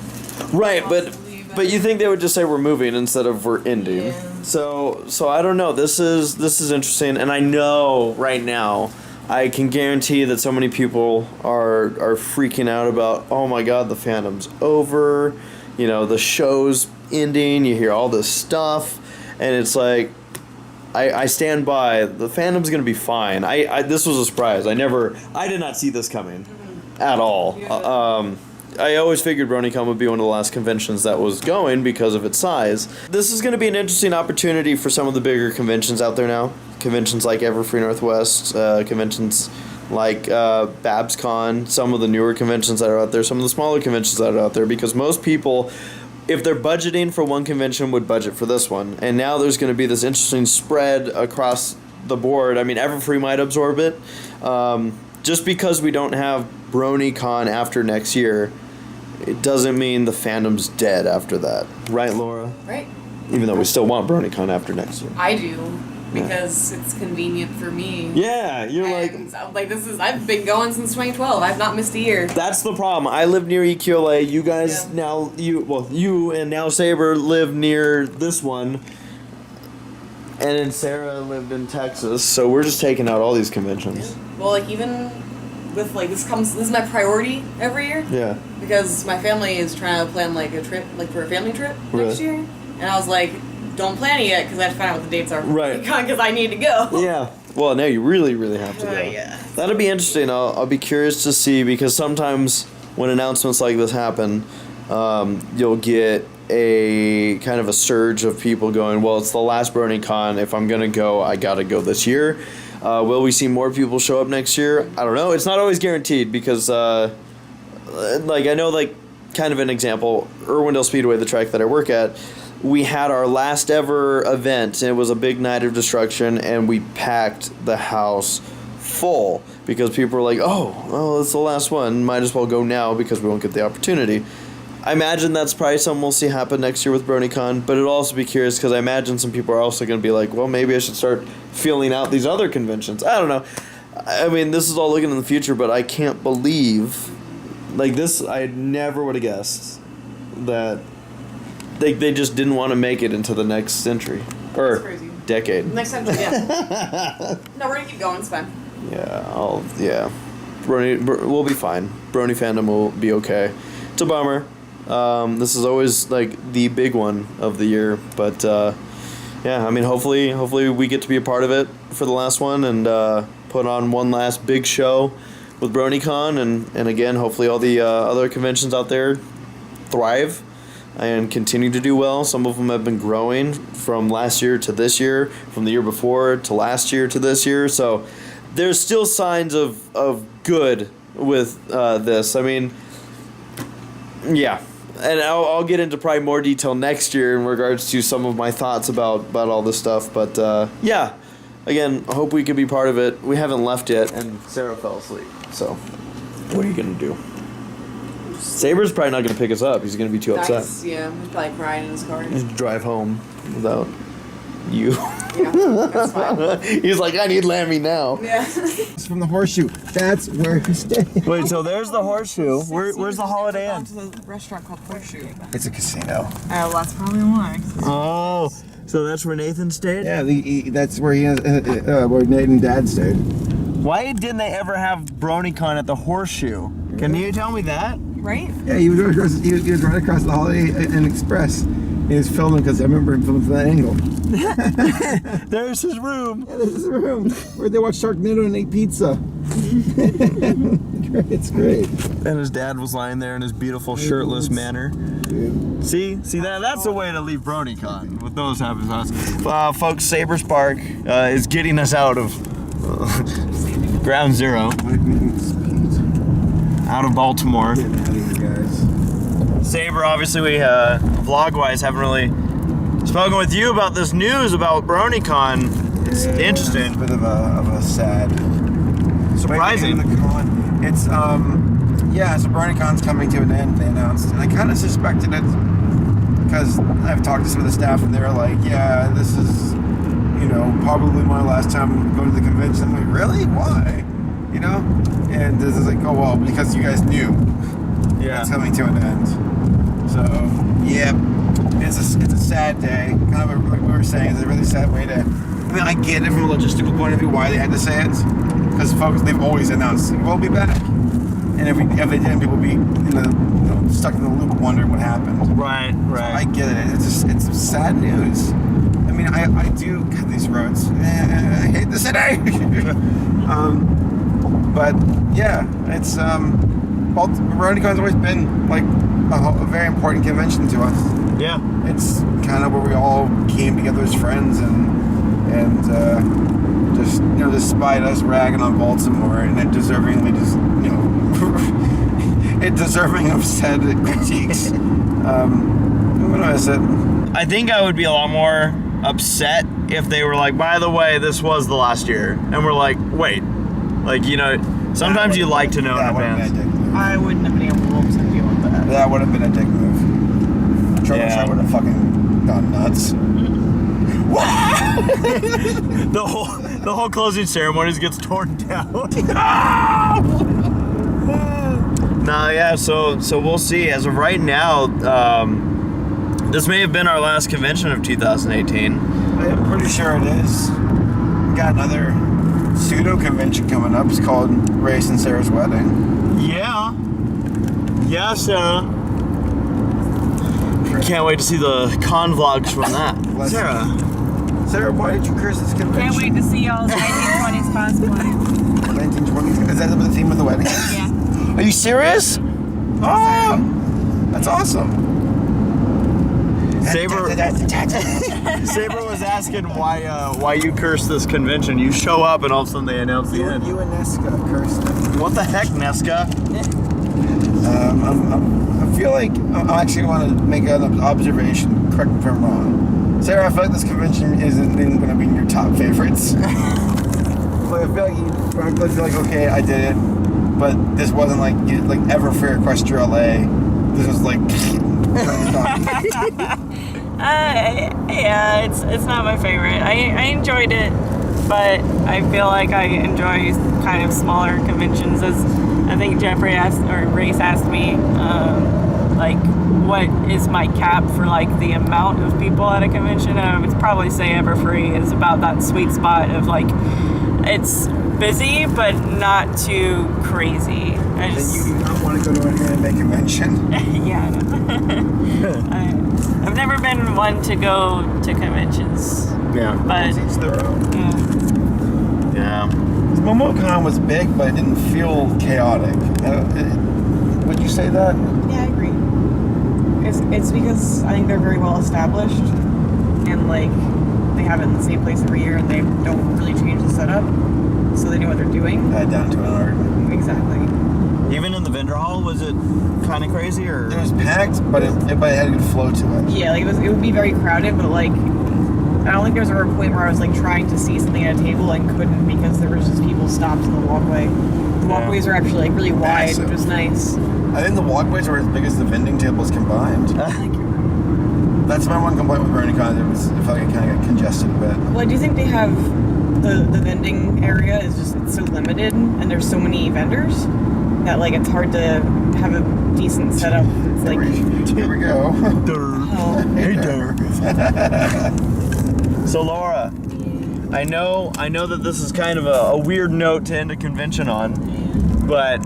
right, but you think they would just say we're moving instead of we're ending. Yeah. So I don't know. This is interesting, and I know right now I can guarantee that so many people are freaking out about, oh my god, the fandom's over, you know, the show's ending, you hear all this stuff, and it's like, I stand by, the fandom's gonna be fine. This was a surprise. I did not see this coming at all. I always figured Bronycon would be one of the last conventions that was going because of its size. This is going to be an interesting opportunity for some of the bigger conventions out there now. Conventions like Everfree Northwest, conventions like BabsCon, some of the newer conventions that are out there, some of the smaller conventions that are out there, because most people, if they're budgeting for one convention, would budget for this one. And now there's going to be this interesting spread across the board. I mean, Everfree might absorb it. Just because we don't have Bronycon after next year, it doesn't mean the fandom's dead after that. Right, Laura? Right. Even though we still want Bronycon after next year. I do, because it's convenient for me. Yeah, you're and like this is. I've been going since 2012. I've not missed a year. That's the problem. I live near EQLA. You guys now, you and now Saber live near this one. And then Sarah lived in Texas, so we're just taking out all these conventions. Well, like even with like this is my priority every year. Yeah. Because my family is trying to plan like a trip, like for a family trip next year, and I was like, don't plan it yet because I have to find out what the dates are. Right. Because I need to go. Yeah. Well, now you really, really have to go. Yeah. That'll be interesting. I'll be curious to see, because sometimes when announcements like this happen, you'll get a kind of a surge of people going, well, it's the last Bronycon. If I'm going to go, I got to go this year. Will we see more people show up next year? I don't know. It's not always guaranteed because, like, I know, like, kind of an example, Irwindale Speedway, the track that I work at, we had our last ever event, and it was a big night of destruction, and we packed the house full because people were like, oh, it's the last one. Might as well go now because we won't get the opportunity. I imagine that's probably something we'll see happen next year with Bronycon, but it'll also be curious because I imagine some people are also going to be like, well, maybe I should start feeling out these other conventions. I don't know. I mean, this is all looking in the future, but I can't believe, like this, I never would have guessed that they just didn't want to make it into the next century. Or decade. Next time, yeah. No, we're gonna keep going. It's fine. Yeah, we'll be fine. Brony fandom will be okay. It's a bummer. This is always like the big one of the year, but yeah, I mean, hopefully we get to be a part of it for the last one and put on one last big show with Bronycon, and again, hopefully all the other conventions out there thrive and continue to do well. Some of them have been growing from last year to this year, from the year before to last year to this year, so there's still signs of good with this. I mean, yeah, and I'll get into probably more detail next year in regards to some of my thoughts about all this stuff, but yeah, again, I hope we can be part of it. We haven't left yet, and Sarah fell asleep, so what are you going to do? Saber's probably not going to pick us up. He's going to be too upset. Yeah, he's probably crying in his car. He's drive home without you. Yeah, that's fine. He's like, I need Lammy now. Yeah. It's from the Horseshoe. That's where he stays. Wait, so there's the Horseshoe. Where's the Holiday Inn? To the restaurant called Horseshoe. It's a casino. Oh, that's probably why. Oh, so that's where Nathan stayed? Yeah, that's where where Nate and Dad stayed. Why didn't they ever have Bronycon at the Horseshoe? Can you tell me that? Right? Yeah, he was right across the Holiday Inn Express. He was filming because I remember him filming from that angle. There's his room. Yeah, there's his room where they watched Sharknado and ate pizza. It's great. And his dad was lying there in his beautiful shirtless manner. Dude. See that's the way to leave Bronycon with those type of thoughts. Folks, Saber's Park is getting us out of Ground Zero. Out of Baltimore. Saber, obviously we vlog-wise haven't really spoken with you about this news about Bronycon. It's interesting. It's a bit of a sad, surprising. It's so Bronycon's coming to an end. They announced, and I kind of suspected it because I've talked to some of the staff, and they're like, "Yeah, this is, probably my last time going to the convention." I'm like, really? Why? you know? And this is like, oh well, because you guys knew. Yeah. It's coming to an end. So, yeah, it's a sad day. Kind of like we were saying, it's a really sad way to. I mean, I get it from a logistical point of view why they had to say it, because folks, they've always announced we'll be back. And if they didn't, people would be stuck in the loop, wondering what happened. Right. So I get it. It's sad news. I mean, I do cut these roads. I hate the city. But yeah, it's Bronycon's always been like a very important convention to us. Yeah. It's kind of where we all came together as friends and just despite us ragging on Baltimore and it deservingly deserving of said critiques. I'm gonna miss it. I think I would be a lot more upset if they were like, by the way, this was the last year, and we're like, wait, like sometimes you like to know in advance. I wouldn't have been able to deal with that. That would have been a dick move. I would have fucking gone nuts. the whole closing ceremonies gets torn down. No, yeah. So we'll see. As of right now, this may have been our last convention of 2018. I'm pretty sure it is. We got another pseudo convention coming up. It's called Race and Sarah's Wedding. Yeah. Yeah, Sarah. Can't wait to see the con vlogs from that. Sarah, why did you curse this convention? Can't wait to see y'all's 1920s cosplay. 1920s? Is that the theme of the wedding? Yeah. Are you serious? Oh, that's awesome. Saber was asking why you cursed this convention. You show up and all of a sudden they announce the end. You and Nesca cursed it. What the heck, Nesca? I feel like I actually want to make an observation. Correct me if I'm wrong. Sarah, I feel like this convention isn't going to be in your top favorites. But I feel like okay, I did it, but this wasn't like Everfair Equestria LA. This was like. Yeah, it's not my favorite. I enjoyed it, but I feel like I enjoy kind of smaller conventions. As I think Jeffrey Race asked me, like, what is my cap for like the amount of people at a convention? I would probably say Everfree is about that sweet spot of like, it's busy but not too crazy. Then you do not want to go to an anime convention? Yeah. I've never been one to go to conventions. Yeah. But each their own. Yeah. MomoCon was big, but it didn't feel chaotic. Would you say that? Yeah, I agree. It's because I think they're very well established, and like they have it in the same place every year, and they don't really change the setup, so they know what they're doing. Down to an art. Exactly. Even in the vendor hall, was it kind of crazy, or? It was packed, but it had a good flow to it. Yeah, like it would be very crowded, but like I don't think there was ever a point where I was like trying to see something at a table and couldn't because there was just people stopped in the walkway. The walkways were actually like really wide, which was nice. I think the walkways were as big as the vending tables combined. That's my one complaint with Bronycon. It felt like it kind of got congested a bit. Well, I do think they have the vending area is just it's so limited, and there's so many vendors that like it's hard to have a decent setup. It's like here we go. Hey there. So Laura, I know that this is kind of a weird note to end a convention on, but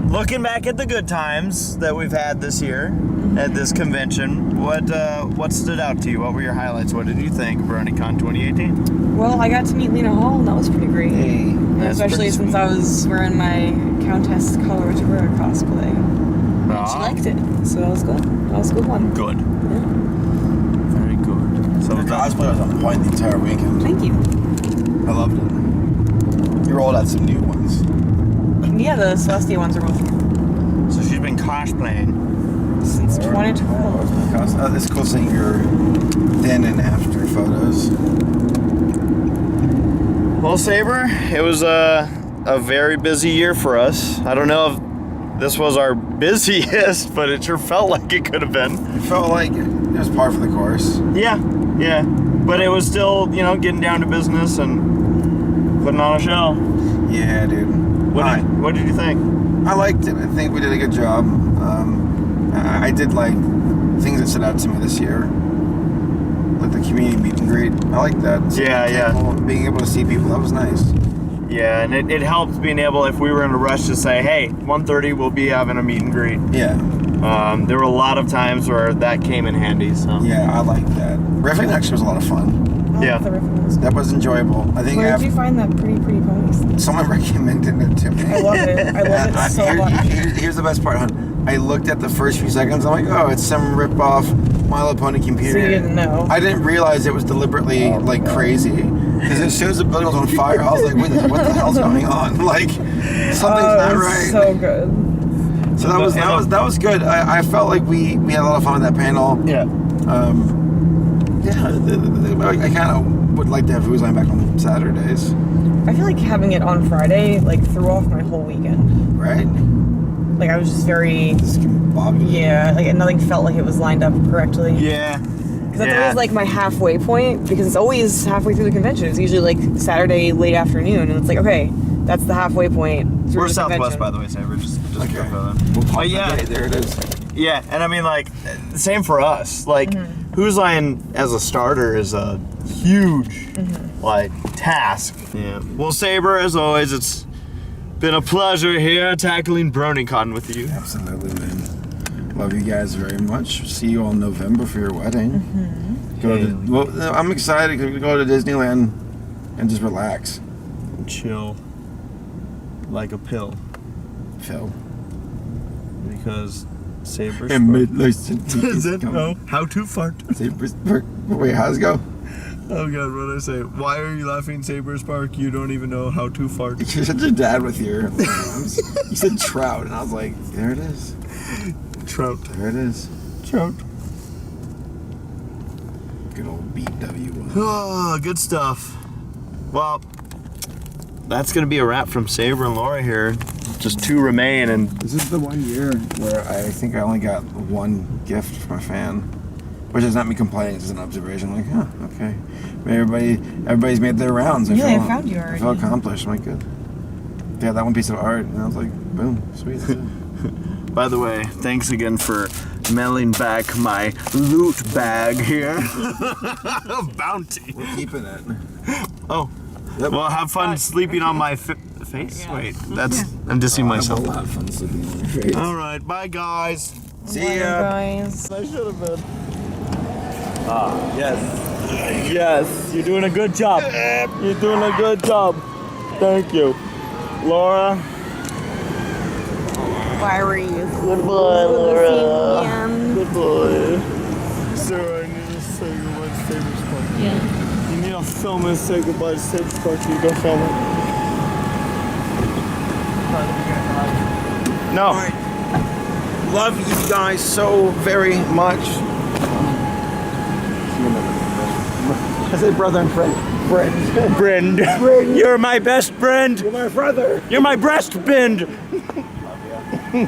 looking back at the good times that we've had this year at this convention, what stood out to you? What were your highlights? What did you think of Bronycon 2018? Well, I got to meet Lena Hall, and that was pretty great. Hey, especially since I was wearing my Countess Coloratura cosplay. And she liked it, so that was good. That was a good one. Good. Yeah. Very good. So the cosplay was on point the entire weekend. Thank you. I loved it. You rolled out some new ones. Yeah, the Celestia ones are both So she's been cosplaying since 2012. It's cool seeing your then and after photos. Well, Saber, it was a very busy year for us. I don't know if this was our busiest, but it sure felt like it could have been. It felt like it was par for the course. Yeah. But it was still, getting down to business and putting on a show. Yeah, dude. What did you think? I liked it. I think we did a good job. I did like things that stood out to me this year, like the community meet and greet. I like that. Being able to see people, that was nice. Yeah, and it helps being able, if we were in a rush, to say, hey, 1:30 we'll be having a meet and greet. Yeah. There were a lot of times where that came in handy. So. Yeah, I like that. Riffing actually was a lot of fun. That was enjoyable. I think. Where did you find that pretty ponies? Someone recommended it to me. I love it. I love it so much. Here's the best part, hon. I looked at the first few seconds. I'm like, oh, it's some rip-off My Little Pony computer. So you didn't know? I didn't realize it was deliberately crazy. Because as soon as the building was on fire, I was like, what the hell's going on? Like, something's not right. So good. So that was good. I felt like we had a lot of fun with that panel. Yeah. I kind of would like to have Who's Line back on Saturdays. I feel like having it on Friday like threw off my whole weekend. Right. Like I was just very. Like nothing felt like it was lined up correctly. Yeah. Because that's always like my halfway point, because it's always halfway through the convention. It's usually like Saturday late afternoon, and it's like, okay, that's the halfway point. We're the Southwest, convention. by the way, Saber. Just okay. But yeah, there it is. Yeah, and I mean, like, same for us. Like, Who's Line as a starter is a huge, like, task. Yeah. Well, Saber, as always, it's been a pleasure here tackling Bronycon with you. Absolutely, man. Love you guys very much. See you all in November for your wedding. I'm excited to go to Disneyland and just relax. Chill. Like a pill. Phil. Because Saber's And Is it? No. How to fart. Saber's Park. Wait, how's it go? Oh god, what did I say? Why are you laughing, Saber's Park? You don't even know how to fart. You're such a dad with your names. You said trout, and I was like, there it is. Trout. There it is. Trout. Good old BW. Oh, good stuff. Well, that's gonna be a wrap from Saber and Laura here. Just 2 remain, and this is the 1 year where I think I only got 1 gift from a fan, which is not me complaining. It's just an observation. I'm like, okay. Everybody's made their rounds. I found you already. I feel accomplished. I'm like, good. Yeah, that one piece of art, and I was like, boom, sweet. By the way, thanks again for mailing back my loot bag here. Bounty. We're keeping it. Oh. Yep. Well, have fun sleeping on my face? Wait, I'm dissing myself. I will have fun sleeping on your face. Alright, bye guys. See ya. Guys. I should have been. Yes. Yes, you're doing a good job. You're doing a good job. Thank you. Laura. Why were you? Goodbye, Laura. Goodbye. Sarah, I need to say goodbye to Saber's Park. Yeah. You need to film and say goodbye to Saber's Park so you go film it. No. All right. Love you guys so very much. I said brother and friend. Friend. You're my best friend. You're my brother. You're my breast bend.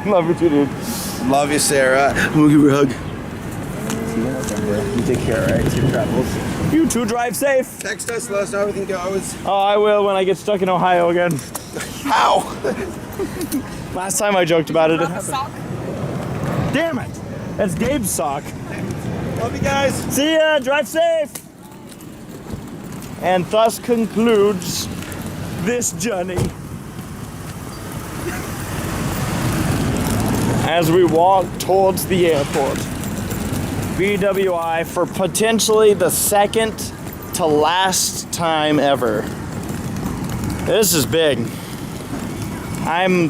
Love you too, dude. Love you, Sarah. I'm gonna give you a hug. See you in November. You take care, alright? Safe travels. You two drive safe. Text us, let us know how everything goes. Oh, I will when I get stuck in Ohio again. How? Last time I joked about it. Sock? Damn it! That's Gabe's sock. Love you guys. See ya. Drive safe. And thus concludes this journey. As we walk towards the airport. BWI for potentially the second to last time ever. This is big. I'm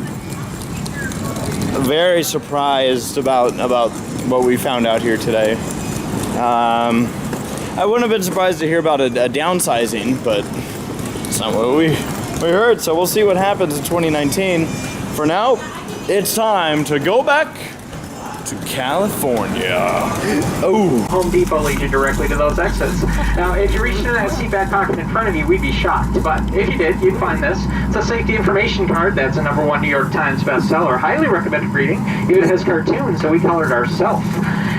very surprised about what we found out here today. I wouldn't have been surprised to hear about a downsizing, but it's not what we heard, so we'll see what happens in 2019. For now, it's time to go back to California. Oh. Home Depot leads you directly to those exits. Now, if you reached into that seat back pocket in front of you, we'd be shocked. But if you did, you'd find this. It's a safety information card that's a #1 New York Times bestseller. Highly recommended reading. It has cartoons, so we colored ourselves.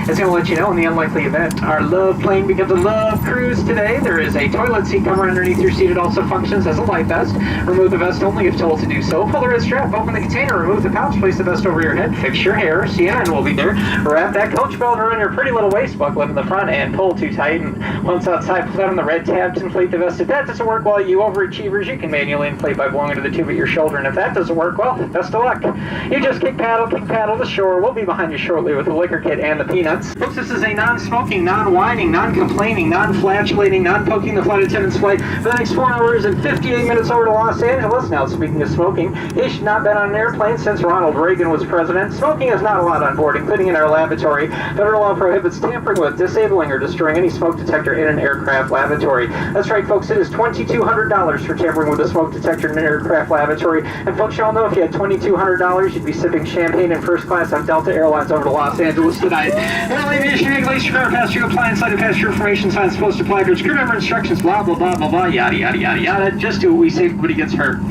It's going to let you know in the unlikely event our love plane becomes a love cruise today. There is a toilet seat cover underneath your seat. It also functions as a life vest. Remove the vest only if told to do so. Pull the red strap, open the container, remove the pouch, place the vest over your head, fix your hair. CNN will be there. Wrap that coach belt around your pretty little waist, buckle it in the front, and pull too tight. And once outside, pull down the red tab to inflate the vest. If that doesn't work well, you overachievers, you can manually inflate by blowing into the tube at your shoulder. And if that doesn't work well, best of luck. You just kick paddle to shore. We'll be behind you shortly with the liquor kit and the peanuts. Folks, this is a non-smoking, non-whining, non-complaining, non-flatulating, non-poking the flight attendant's flight for the next 4 hours and 58 minutes over to Los Angeles. Now, speaking of smoking, he should not been on an airplane since Ronald Reagan was president. Smoking is not allowed on board, including in our lavatory. Federal law prohibits tampering with, disabling, or destroying any smoke detector in an aircraft lavatory. That's right, folks, it is $2,200 for tampering with a smoke detector in an aircraft lavatory. And folks, y'all know if you had $2,200, you'd be sipping champagne in first class on Delta Airlines over to Los Angeles tonight. Air aviation regulations require passenger compliance, site of passenger information signs supposed to apply to crew member instructions, blah, blah, blah, blah, blah, yada, yada, yada, yada. Just do what we say, nobody gets hurt.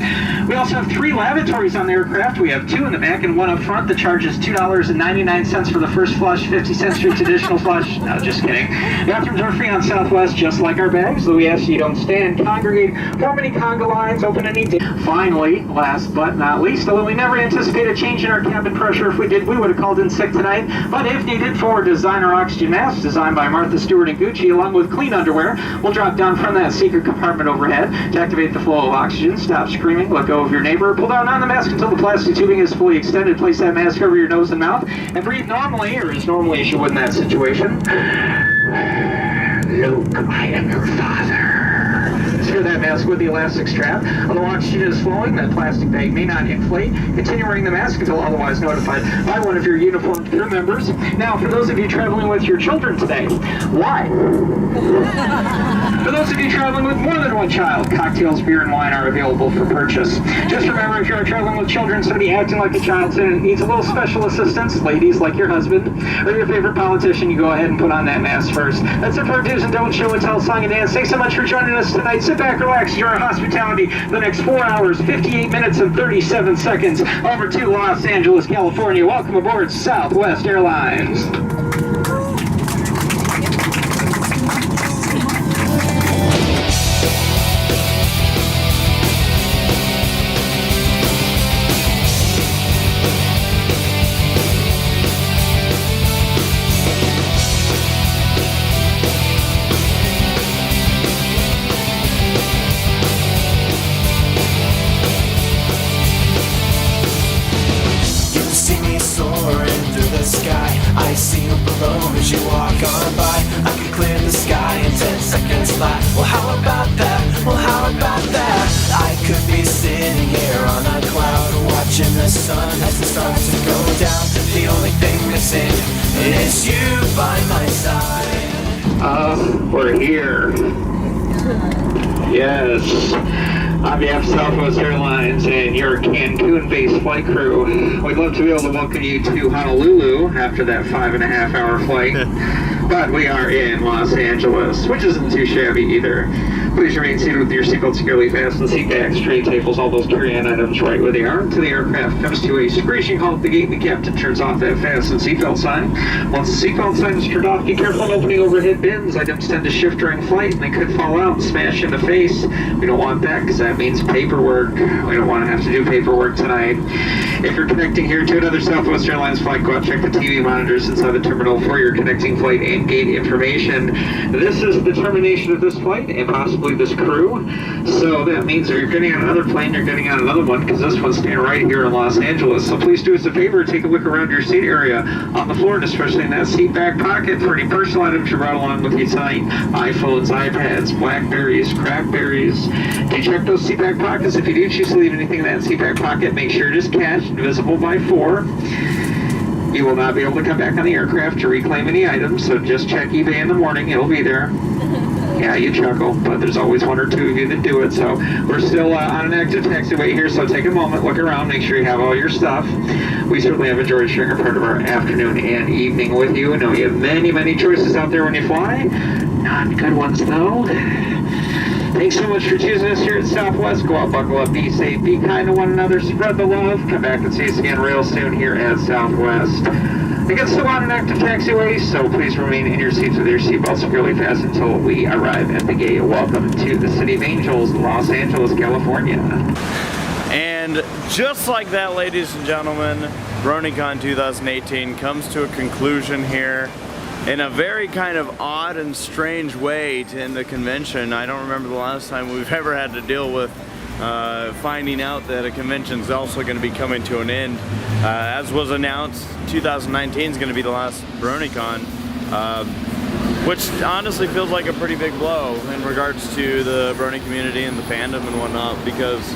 We also have 3 lavatories on the aircraft. We have 2 in the back and 1 up front. The charge is $2.99 for the first flush, 50 cents for each additional flush. No, just kidding. Bathrooms are free on Southwest, just like our bags, though we ask you don't stand, congregate, form any conga lines, open any day. Finally, last but not least, although we never anticipate a change in our cabin pressure. If we did, we would have called in sick tonight. But if needed, 4 designer oxygen masks designed by Martha Stewart and Gucci, along with clean underwear, will drop down from that secret compartment overhead to activate the flow of oxygen. Stop screaming, let go of your neighbor, pull down on the mask until the plastic tubing is fully extended. Place that mask over your nose and mouth, and breathe normally, or as normally as you would in that situation. Luke, I am your father. Secure that mask with the elastic strap. Although oxygen is flowing, that plastic bag may not inflate. Continue wearing the mask until otherwise notified by one of your uniformed crew members. Now, for those of you traveling with your children today, why? For those of you traveling with more than one child, cocktails, beer, and wine are available for purchase. Just remember, if you're traveling with children, somebody acting like a child and needs a little special assistance, ladies like your husband or your favorite politician, you go ahead and put on that mask first. That's it for our do's and don'ts show and tell, song and dance. Thanks so much for joining us tonight. Sit back, relax, enjoy our hospitality the next 4 hours, 58 minutes, and 37 seconds over to Los Angeles, California. Welcome aboard Southwest Airlines. I see you below as you walk on by. I could clear the sky in 10 seconds flat. Well, how about that? Well, how about that? I could be sitting here on a cloud, watching the sun as it starts to go down. The only thing missing is you by my side. We're here. Yes. On behalf of Southwest Airlines and your Cancun-based flight crew, we'd love to be able to welcome you to Honolulu after that 5.5-hour flight. But we are in Los Angeles, which isn't too shabby either. Please remain seated with your seatbelt securely fastened, seat backs, tray tables, all those carry-on items right where they are until the aircraft comes to a screeching halt at the gate and the captain turns off that fasten seatbelt sign. Once the seatbelt sign is turned off, be careful in opening overhead bins. Items tend to shift during flight and they could fall out and smash in the face. We don't want that because that means paperwork. We don't want to have to do paperwork tonight. If you're connecting here to another Southwest Airlines flight, go out and check the TV monitors inside the terminal for your connecting flight and gate information. This is the termination of this flight and possibly this crew. So that means if you're getting on another plane, you're getting on another one because this one's staying right here in Los Angeles. So please do us a favor, take a look around your seat area on the floor and especially in that seat back pocket for any personal items you brought along with you tonight. iPhones, iPads, Blackberries, Crackberries. Do you check those seat back pockets? If you do choose to leave anything in that seat back pocket, make sure it is cashed and visible by 4. You will not be able to come back on the aircraft to reclaim any items, so just check eBay in the morning, it'll be there. Yeah, you chuckle, but there's always 1 or 2 of you that do it, so we're still on an active taxiway here, so take a moment, look around, make sure you have all your stuff. We certainly have enjoyed sharing a part of our afternoon and evening with you. I know you have many, many choices out there when you fly. Not good ones, though. Thanks so much for choosing us here at Southwest. Go out, buckle up, be safe, be kind to one another, spread the love. Come back and see us again real soon here at Southwest. It gets to on an active taxiway, so please remain in your seats with your seatbelts securely fastened until we arrive at the gate. Welcome to the City of Angels, Los Angeles, California. And just like that, ladies and gentlemen, Bronycon 2018 comes to a conclusion here in a very kind of odd and strange way to end the convention. I don't remember the last time we've ever had to deal with finding out that a convention is also going to be coming to an end. As was announced, 2019 is going to be the last Bronycon, which honestly feels like a pretty big blow in regards to the Brony community and the fandom and whatnot, because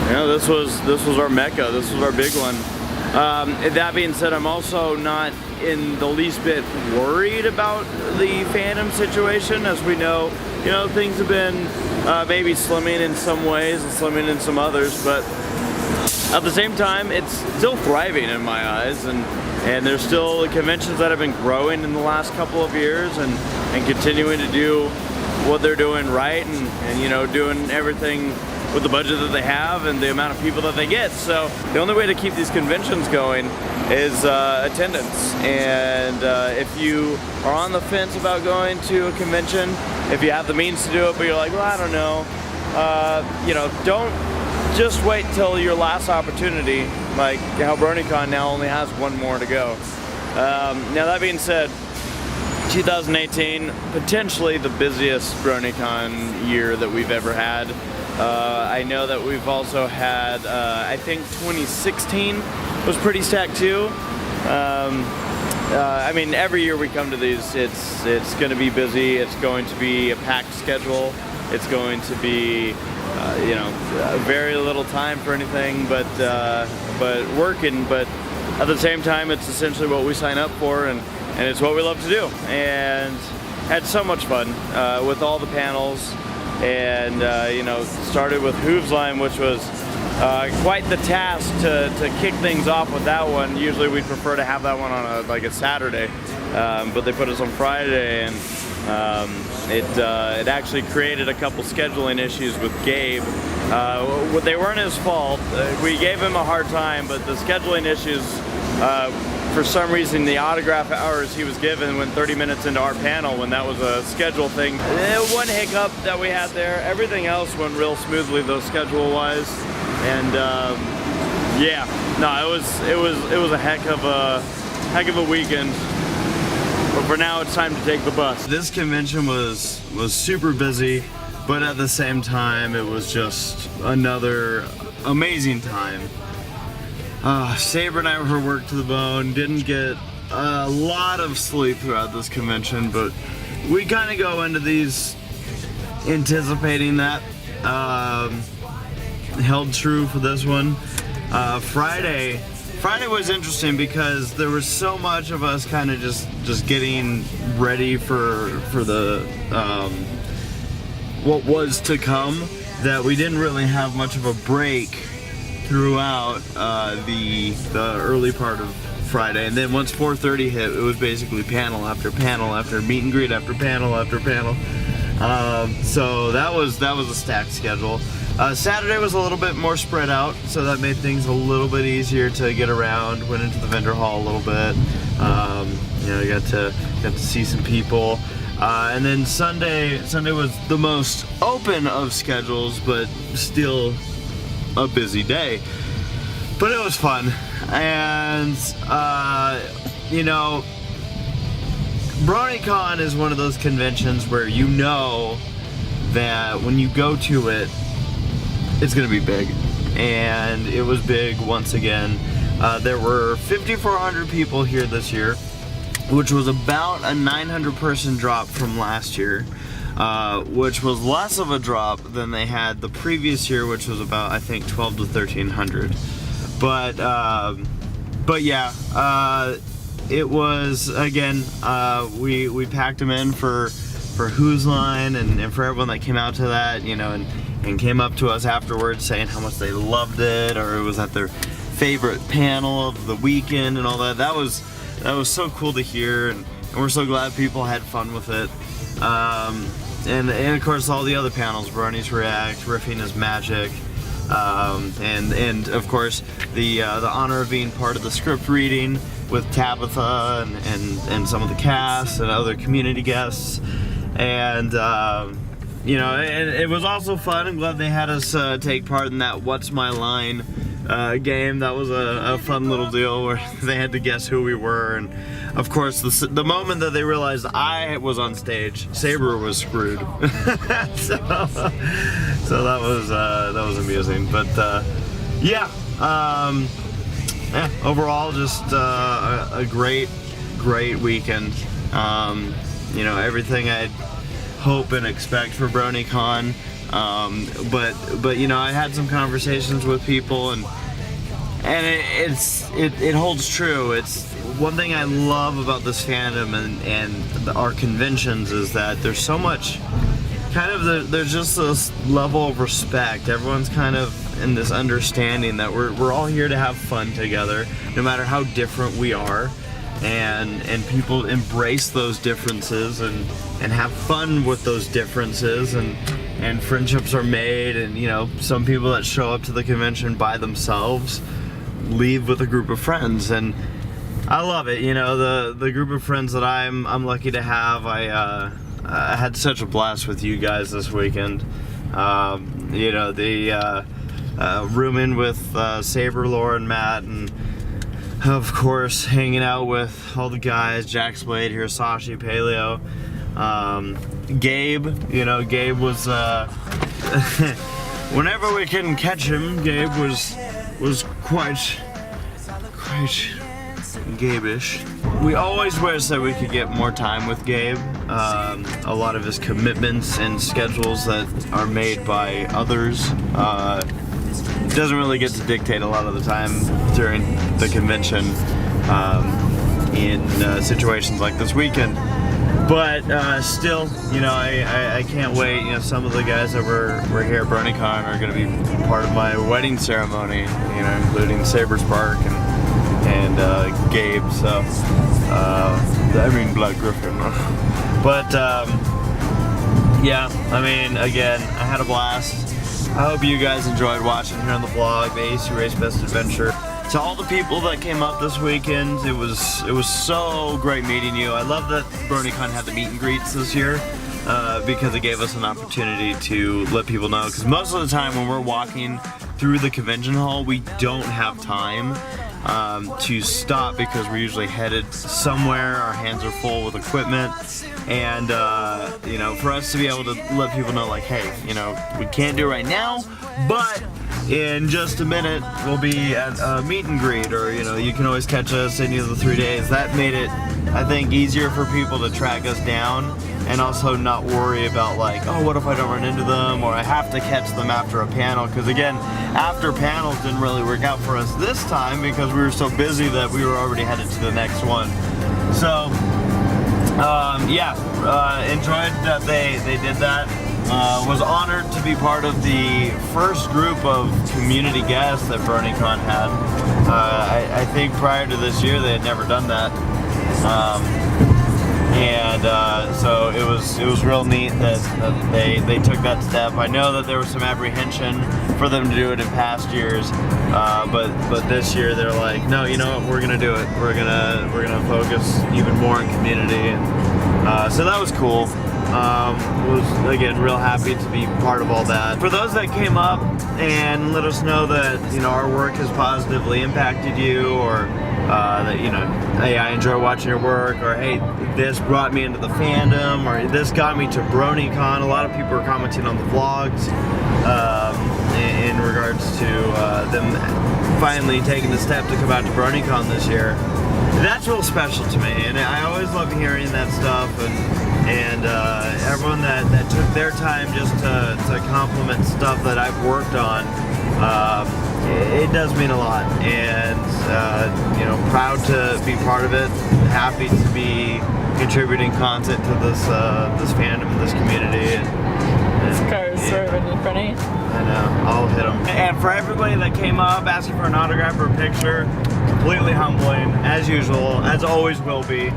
you know, this was our mecca, this was our big one. That being said, I'm also not in the least bit worried about the fandom situation. As we know, you know, things have been maybe slimming in some ways and slimming in some others, but at the same time, it's still thriving in my eyes, and there's still conventions that have been growing in the last couple of years and continuing to do what they're doing right, and you know, doing everything with the budget that they have and the amount of people that they get. So the only way to keep these conventions going is attendance. And if you are on the fence about going to a convention, if you have the means to do it, but you're like, well, I don't know, you know, don't just wait till your last opportunity, like how Bronycon now only has one more to go. Now that being said, 2018, potentially the busiest Bronycon year that we've ever had. I know that we've also had, I think 2016 was pretty stacked too. I mean, every year we come to these, it's going to be busy. It's going to be a packed schedule. It's going to be, you know, very little time for anything but working. But at the same time, it's essentially what we sign up for, and it's what we love to do. And had so much fun with all the panels. And you know, started with Hooves Line, which was quite the task to kick things off with that one. Usually we'd prefer to have that one on a Saturday, but they put us on Friday, and it actually created a couple scheduling issues with Gabe. They weren't his fault. We gave him a hard time, but the scheduling issues, for some reason, the autograph hours he was given went 30 minutes into our panel when that was a schedule thing. One hiccup that we had there. Everything else went real smoothly though, schedule-wise. And yeah, no, it was a heck of a weekend. But for now, it's time to take the bus. This convention was super busy, but at the same time, it was just another amazing time. Saber and I were worked to the bone, didn't get a lot of sleep throughout this convention, but we kind of go into these anticipating that. Held true for this one. Friday was interesting because there was so much of us kind of just getting ready for the what was to come, that we didn't really have much of a break throughout the early part of Friday. And then once 4:30 hit, it was basically panel after panel after meet and greet after panel after panel. So that was a stacked schedule. Saturday was a little bit more spread out, so that made things a little bit easier to get around. Went into the vendor hall a little bit. You know, got to see some people. And then Sunday was the most open of schedules, but still a busy day. But it was fun. And you know, Bronycon is one of those conventions where you know that when you go to it, it's gonna be big. And it was big once again. There were 5,400 people here this year, which was about a 900 person drop from last year, which was less of a drop than they had the previous year, which was about, I think, 12 to 1,300. But yeah, it was, again, we packed them in for Who's Line and for everyone that came out to that, you know, and came up to us afterwards saying how much they loved it, or it was at their favorite panel of the weekend and all that. That was so cool to hear, and we're so glad people had fun with it. And of course all the other panels, Brony's React, Riffing is Magic, and of course the honor of being part of the script reading with Tabitha and some of the cast and other community guests, and you know, and it was also fun. I'm glad they had us take part in that What's My Line game. That was a fun little deal where they had to guess who we were, and of course the moment that they realized I was on stage, Saber was screwed. so that was amusing. But yeah, overall just a great weekend. You know, everything I'd hope and expect for Bronycon. But you know, I had some conversations with people, and it holds true. It's one thing I love about this fandom and our conventions is that there's so much there's just this level of respect. Everyone's kind of in this understanding that we're all here to have fun together, no matter how different we are. And people embrace those differences and have fun with those differences, and friendships are made, and you know, some people that show up to the convention by themselves leave with a group of friends, and I love it. You know, the group of friends that I'm lucky to have. I had such a blast with you guys this weekend. You know, the rooming with Saber, Laura, and Matt, and of course, hanging out with all the guys, Jax Blade, Hirasashi, Paleo, Gabe. You know, Gabe was, whenever we couldn't catch him, Gabe was quite Gabe-ish. We always wish that we could get more time with Gabe. A lot of his commitments and schedules that are made by others, doesn't really get to dictate a lot of the time during the convention in situations like this weekend. But still, you know, I can't wait. You know, some of the guys that were here at Bronycon are going to be part of my wedding ceremony, you know, including Saber Spark and Gabe. So, I mean, Blood Griffin. But, yeah, I mean, again, I had a blast. I hope you guys enjoyed watching here on the vlog, the ACRacebest adventure. To all the people that came up this weekend, it was so great meeting you. I love that Bronycon had the meet and greets this year because it gave us an opportunity to let people know. Because most of the time when we're walking through the convention hall, we don't have time to stop because we're usually headed somewhere. Our hands are full with equipment, and you know, for us to be able to let people know, like, hey, you know, we can't do it right now, but in just a minute we'll be at a meet and greet, or you know, you can always catch us any of the 3 days. That made it, I think, easier for people to track us down, and also not worry about like, oh, what if I don't run into them, or I have to catch them after a panel, because again, after panels didn't really work out for us this time because we were so busy that we were already headed to the next one. So yeah, enjoyed that they did that. Was honored to be part of the first group of community guests that Bronycon had. I think prior to this year they had never done that. So it was real neat that they took that step. I know that there was some apprehension for them to do it in past years, but this year they're like, no, you know what, we're gonna do it. We're gonna focus even more on community, and so that was cool. Was again real happy to be part of all that. For those that came up and let us know that, you know, our work has positively impacted you, or that, you know, hey, I enjoy watching your work, or hey, this brought me into the fandom, or this got me to Bronycon. A lot of people are commenting on the vlogs in regards to them finally taking the step to come out to Bronycon this year. That's real special to me, and I always love hearing that stuff, and everyone that took their time just to compliment stuff that I've worked on. It does mean a lot, and you know, proud to be part of it, happy to be contributing content to this fandom and this community. This car is swerving in front of you. I know, I'll hit them. And for everybody that came up asking for an autograph or a picture, completely humbling, as usual, as always will be.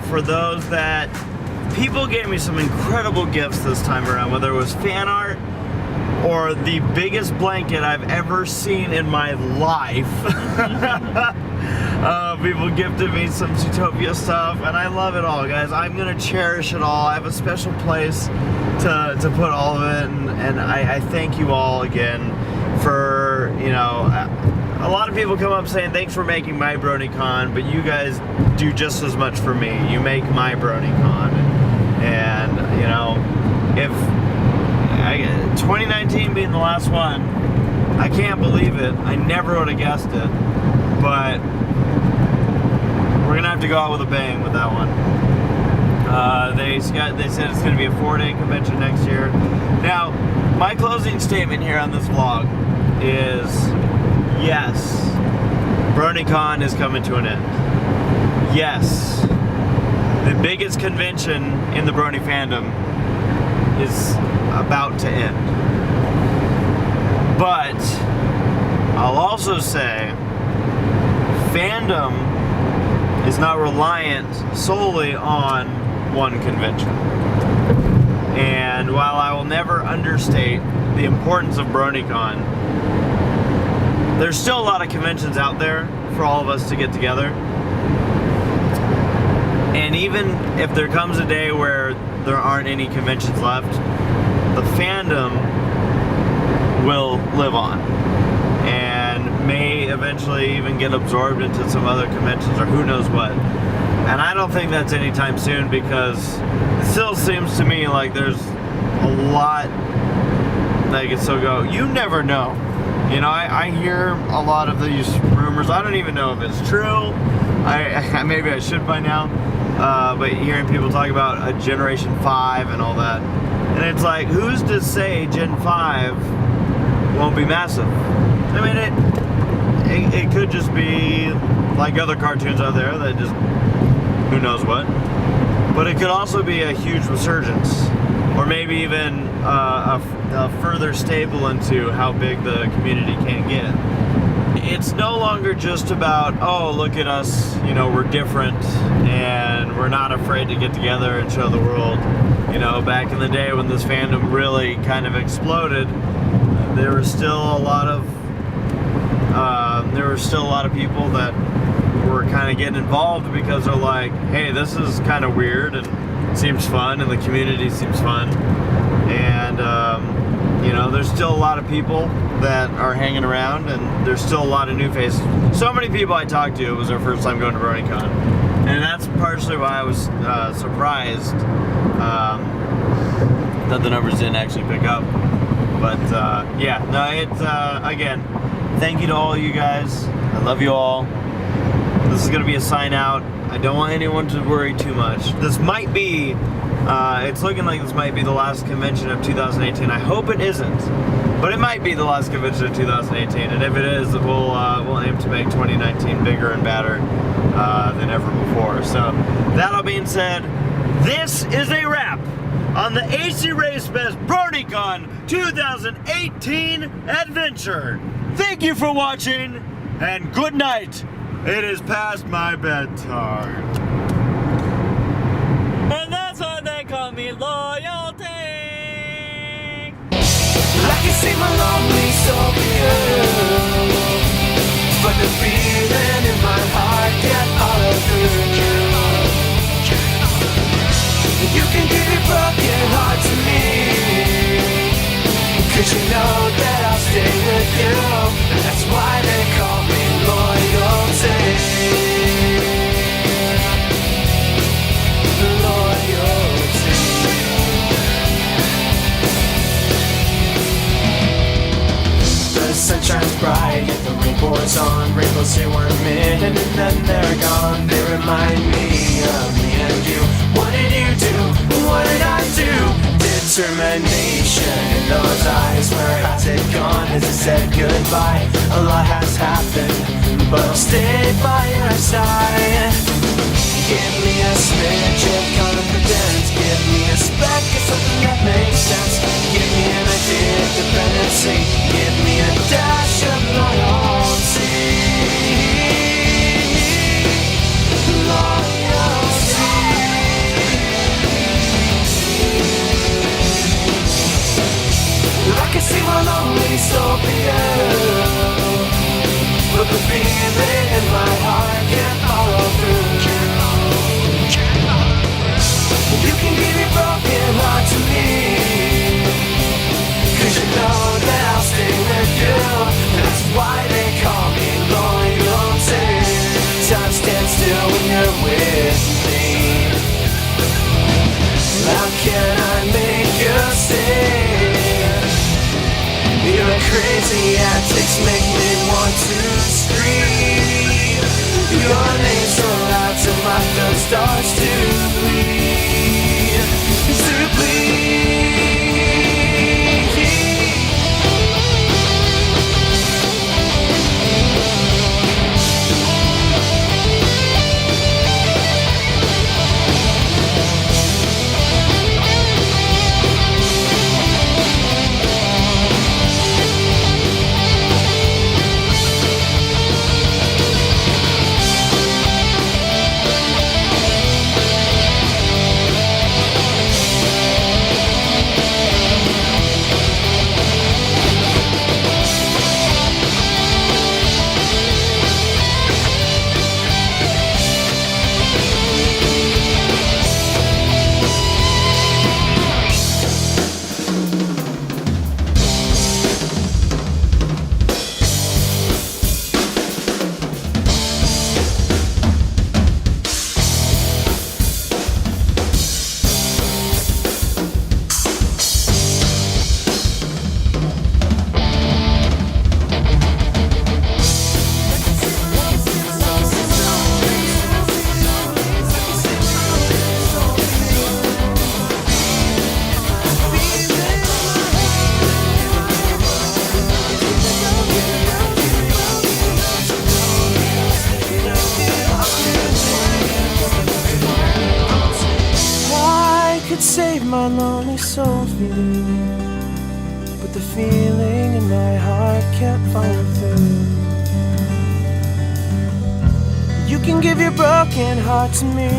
For those that, people gave me some incredible gifts this time around, whether it was fan art or the biggest blanket I've ever seen in my life. People gifted me some Zootopia stuff, and I love it all, guys. I'm gonna cherish it all. I have a special place to put all of it, and I thank you all again for, you know, a lot of people come up saying thanks for making my Bronycon, but you guys do just as much for me. You make my Bronycon, and you know, if 2019 being the last one, I can't believe it. I never would have guessed it, but we're gonna have to go out with a bang with that one. They said it's gonna be a 4-day convention next year. Now, my closing statement here on this vlog is, yes, Bronycon is coming to an end. Yes, the biggest convention in the Brony fandom is about to end. But I'll also say fandom is not reliant solely on one convention. And while I will never understate the importance of Bronycon, there's still a lot of conventions out there for all of us to get together. And even if there comes a day where there aren't any conventions left, the fandom will live on and may eventually even get absorbed into some other conventions or who knows what. And I don't think that's anytime soon, because it still seems to me like there's a lot that can still go. You never know. You know, I hear a lot of these rumors. I don't even know if it's true. Maybe I should by now. But hearing people talk about a Generation 5 and all that. And it's like, who's to say Gen 5 won't be massive? I mean, it could just be like other cartoons out there that just, who knows what. But it could also be a huge resurgence. Or maybe even a further stable into how big the community can get. It's no longer just about, oh, look at us, you know, we're different and we're not afraid to get together and show the world. You know, back in the day when this fandom really kind of exploded, there were still a lot of people that were kind of getting involved because they're like, hey, this is kind of weird and seems fun, and the community seems fun. And you know, there's still a lot of people that are hanging around, and there's still a lot of new faces. So many people I talked to, it was their first time going to Bronycon. And that's partially why I was surprised that the numbers didn't actually pick up. But yeah, no, it's, again, thank you to all you guys. I love you all. This is gonna be a sign out. I don't want anyone to worry too much. This might be, it's looking like this might be the last convention of 2018. I hope it isn't, but it might be the last convention of 2018. And if it is, we'll aim to make 2019 bigger and badder than ever before. So, that all being said, this is a wrap on the ACRacebest Bronycon 2018 adventure. Thank you for watching, and good night. It is past my bedtime. And that's why they call me loyalty. I can see my lonely soul begin, but the feeling in my heart can't all through you. You can give your broken heart to me, 'cause you know that I'll stay with you. And that's why they call me loyalty. Loyalty. The sun shines bright, yet the rain pours on. Rainbows say we're mid, and then they're gone. They remind me of me and you. What did you do? What did I do? Determination in those eyes. Where has it gone? Has it said goodbye? A lot has happened, but I'll stay by your side. Give me a smidge of confidence. Give me a speck of something that makes sense. Give me an idea of dependency. Give me a dash of loyalty. I can see my lonely soul begin, but the feeling in my heart crazy antics make me want to scream. Your name so loud till my throat starts to bleed. To bleed. Save my lonely soul for you, but the feeling in my heart can't follow through. You can give your broken heart to me,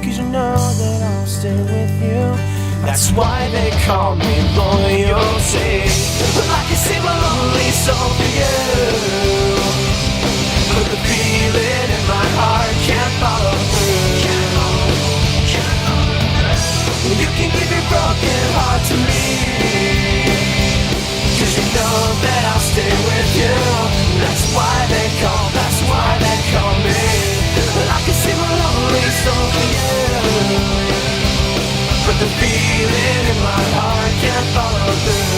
'cause you know that I'll stay with you. That's why they call me loyalty. I can save my lonely soul for you, but the feeling in my heart can't follow through. You can give your broken heart to me, 'cause you know that I'll stay with you. That's why they call me. I can see my lonely soul for you, but the feeling in my heart can't follow through.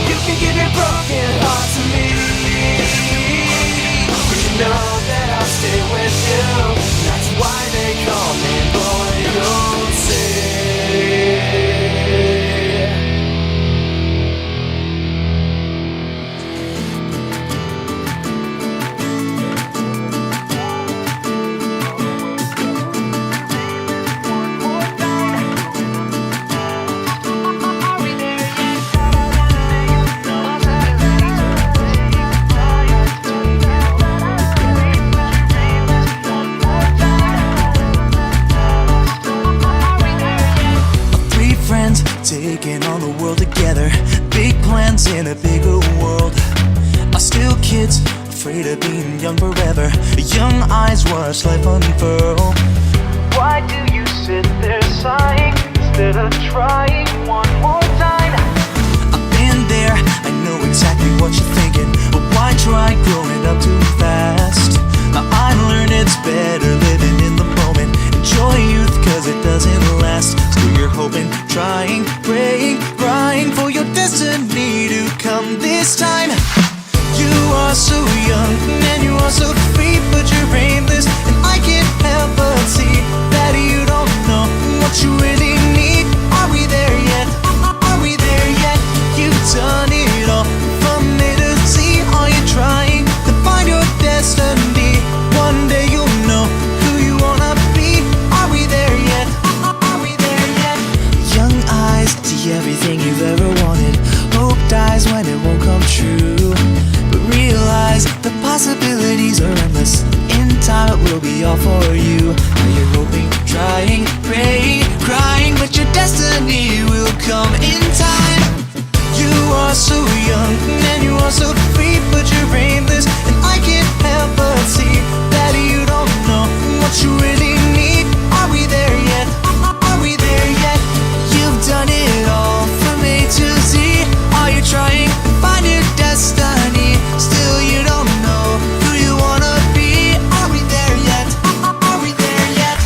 You can give your broken heart to me, 'cause you know that I'll stay with you. That's why they call me loyalty. Taking on the world together, big plans in a bigger world. Are still kids, afraid of being young forever. Young eyes watch life unfurl. Why do you sit there sighing instead of trying one more time? I've been there, I know exactly what you're thinking, but why try growing up too fast? I learned it's better living in the moment. Enjoy youth 'cause it doesn't last. Still you're hoping, trying, praying, crying for your destiny to come this time. You are so young and you are so free, but you're aimless, and I can't help but see that you don't know what you really need. Are we there yet? Are we there yet? You've done it all from A to Z. Are you trying to find your destiny? One day you'll know who you wanna be. Are we there yet? Are we there yet? Young eyes see everything you've ever wanted. Hope dies when it won't come true, but realize the possibilities are endless. In time it will be all for you. Now you're hoping, trying, praying, crying, but your destiny will come in time. You are so young and you are so free, but you're aimless, and I can't help but see that you don't know what you really need. Are we there yet? Are we there yet? You've done it all from A to Z. Are you trying to find your destiny? Still you don't know who you wanna be. Are we there yet? Are we there yet?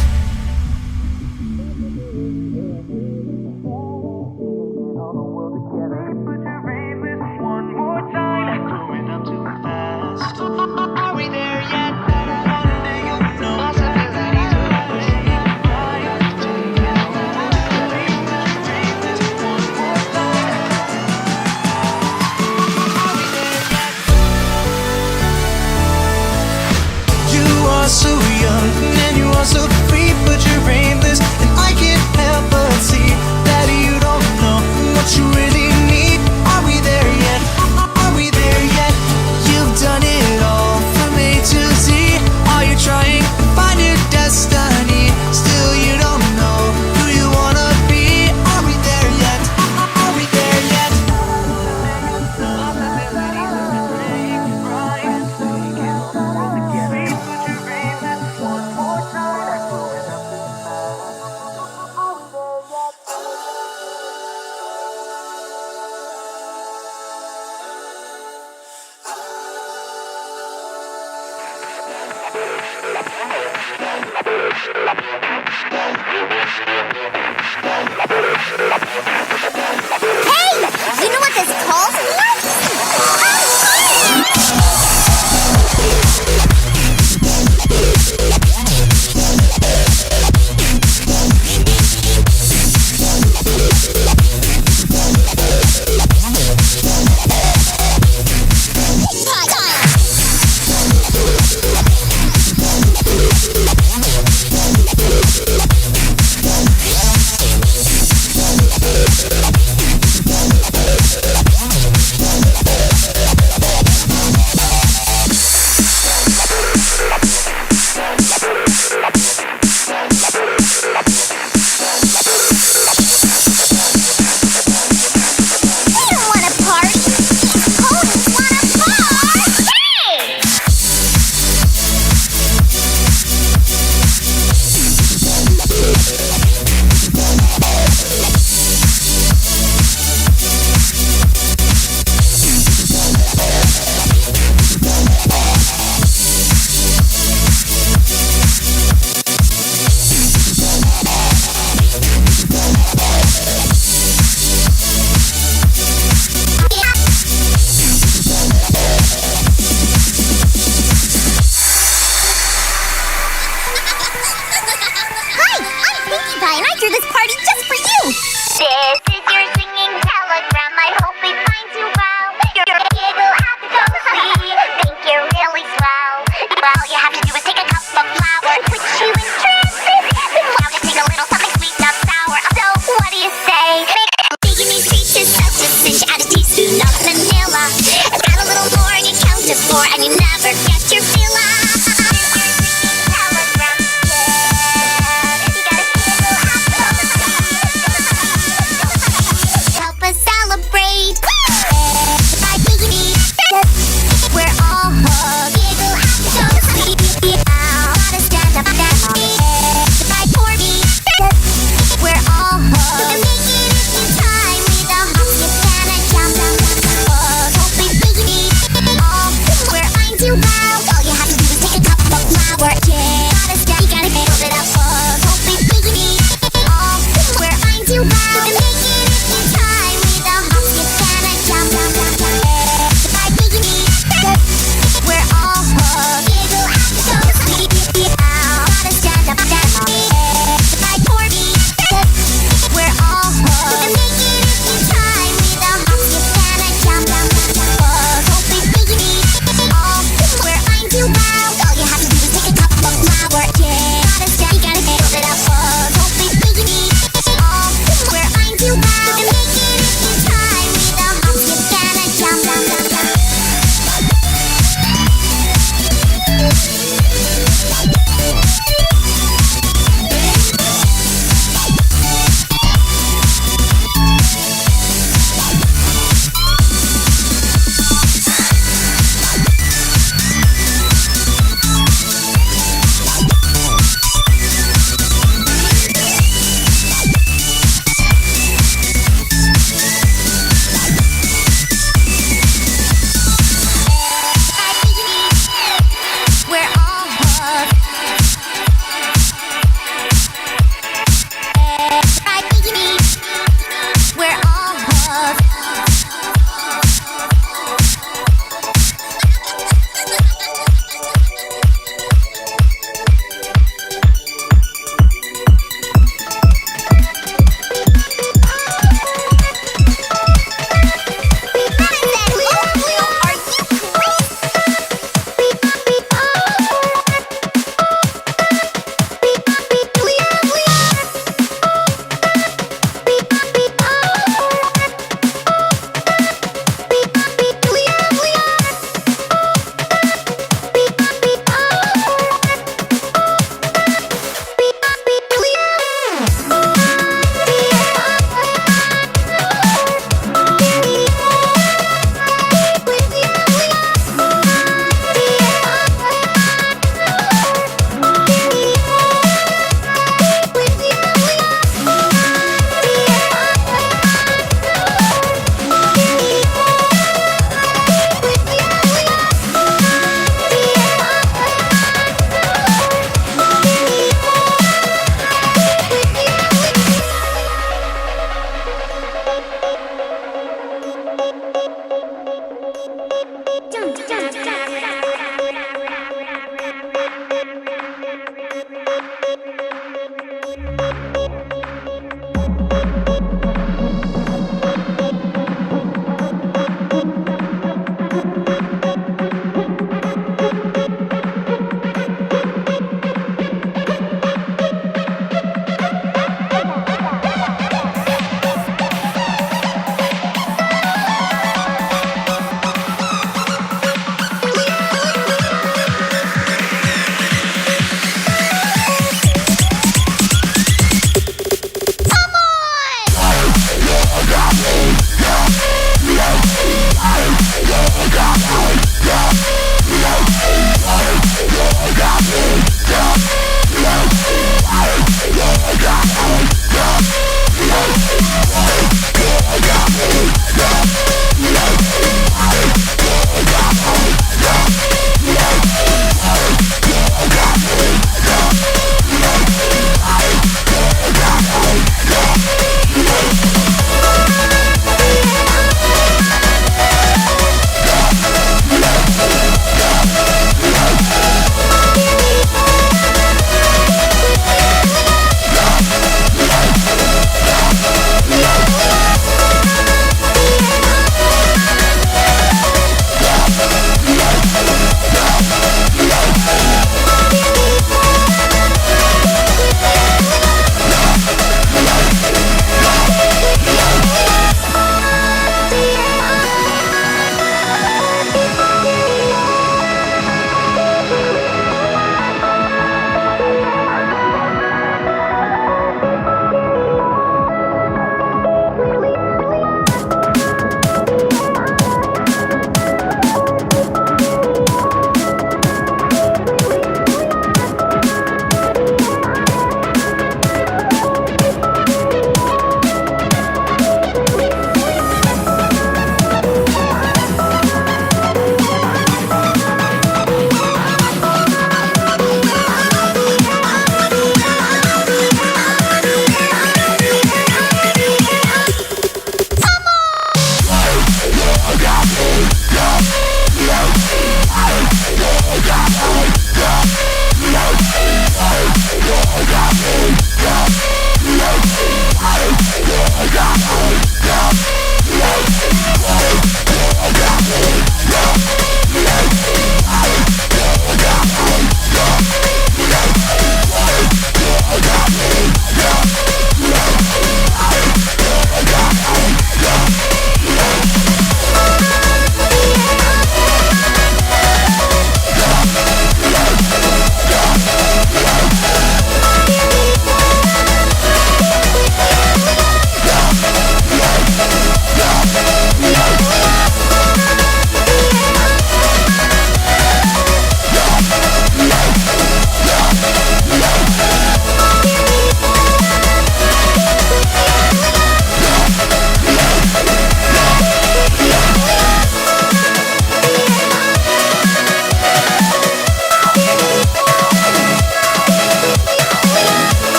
Yeah.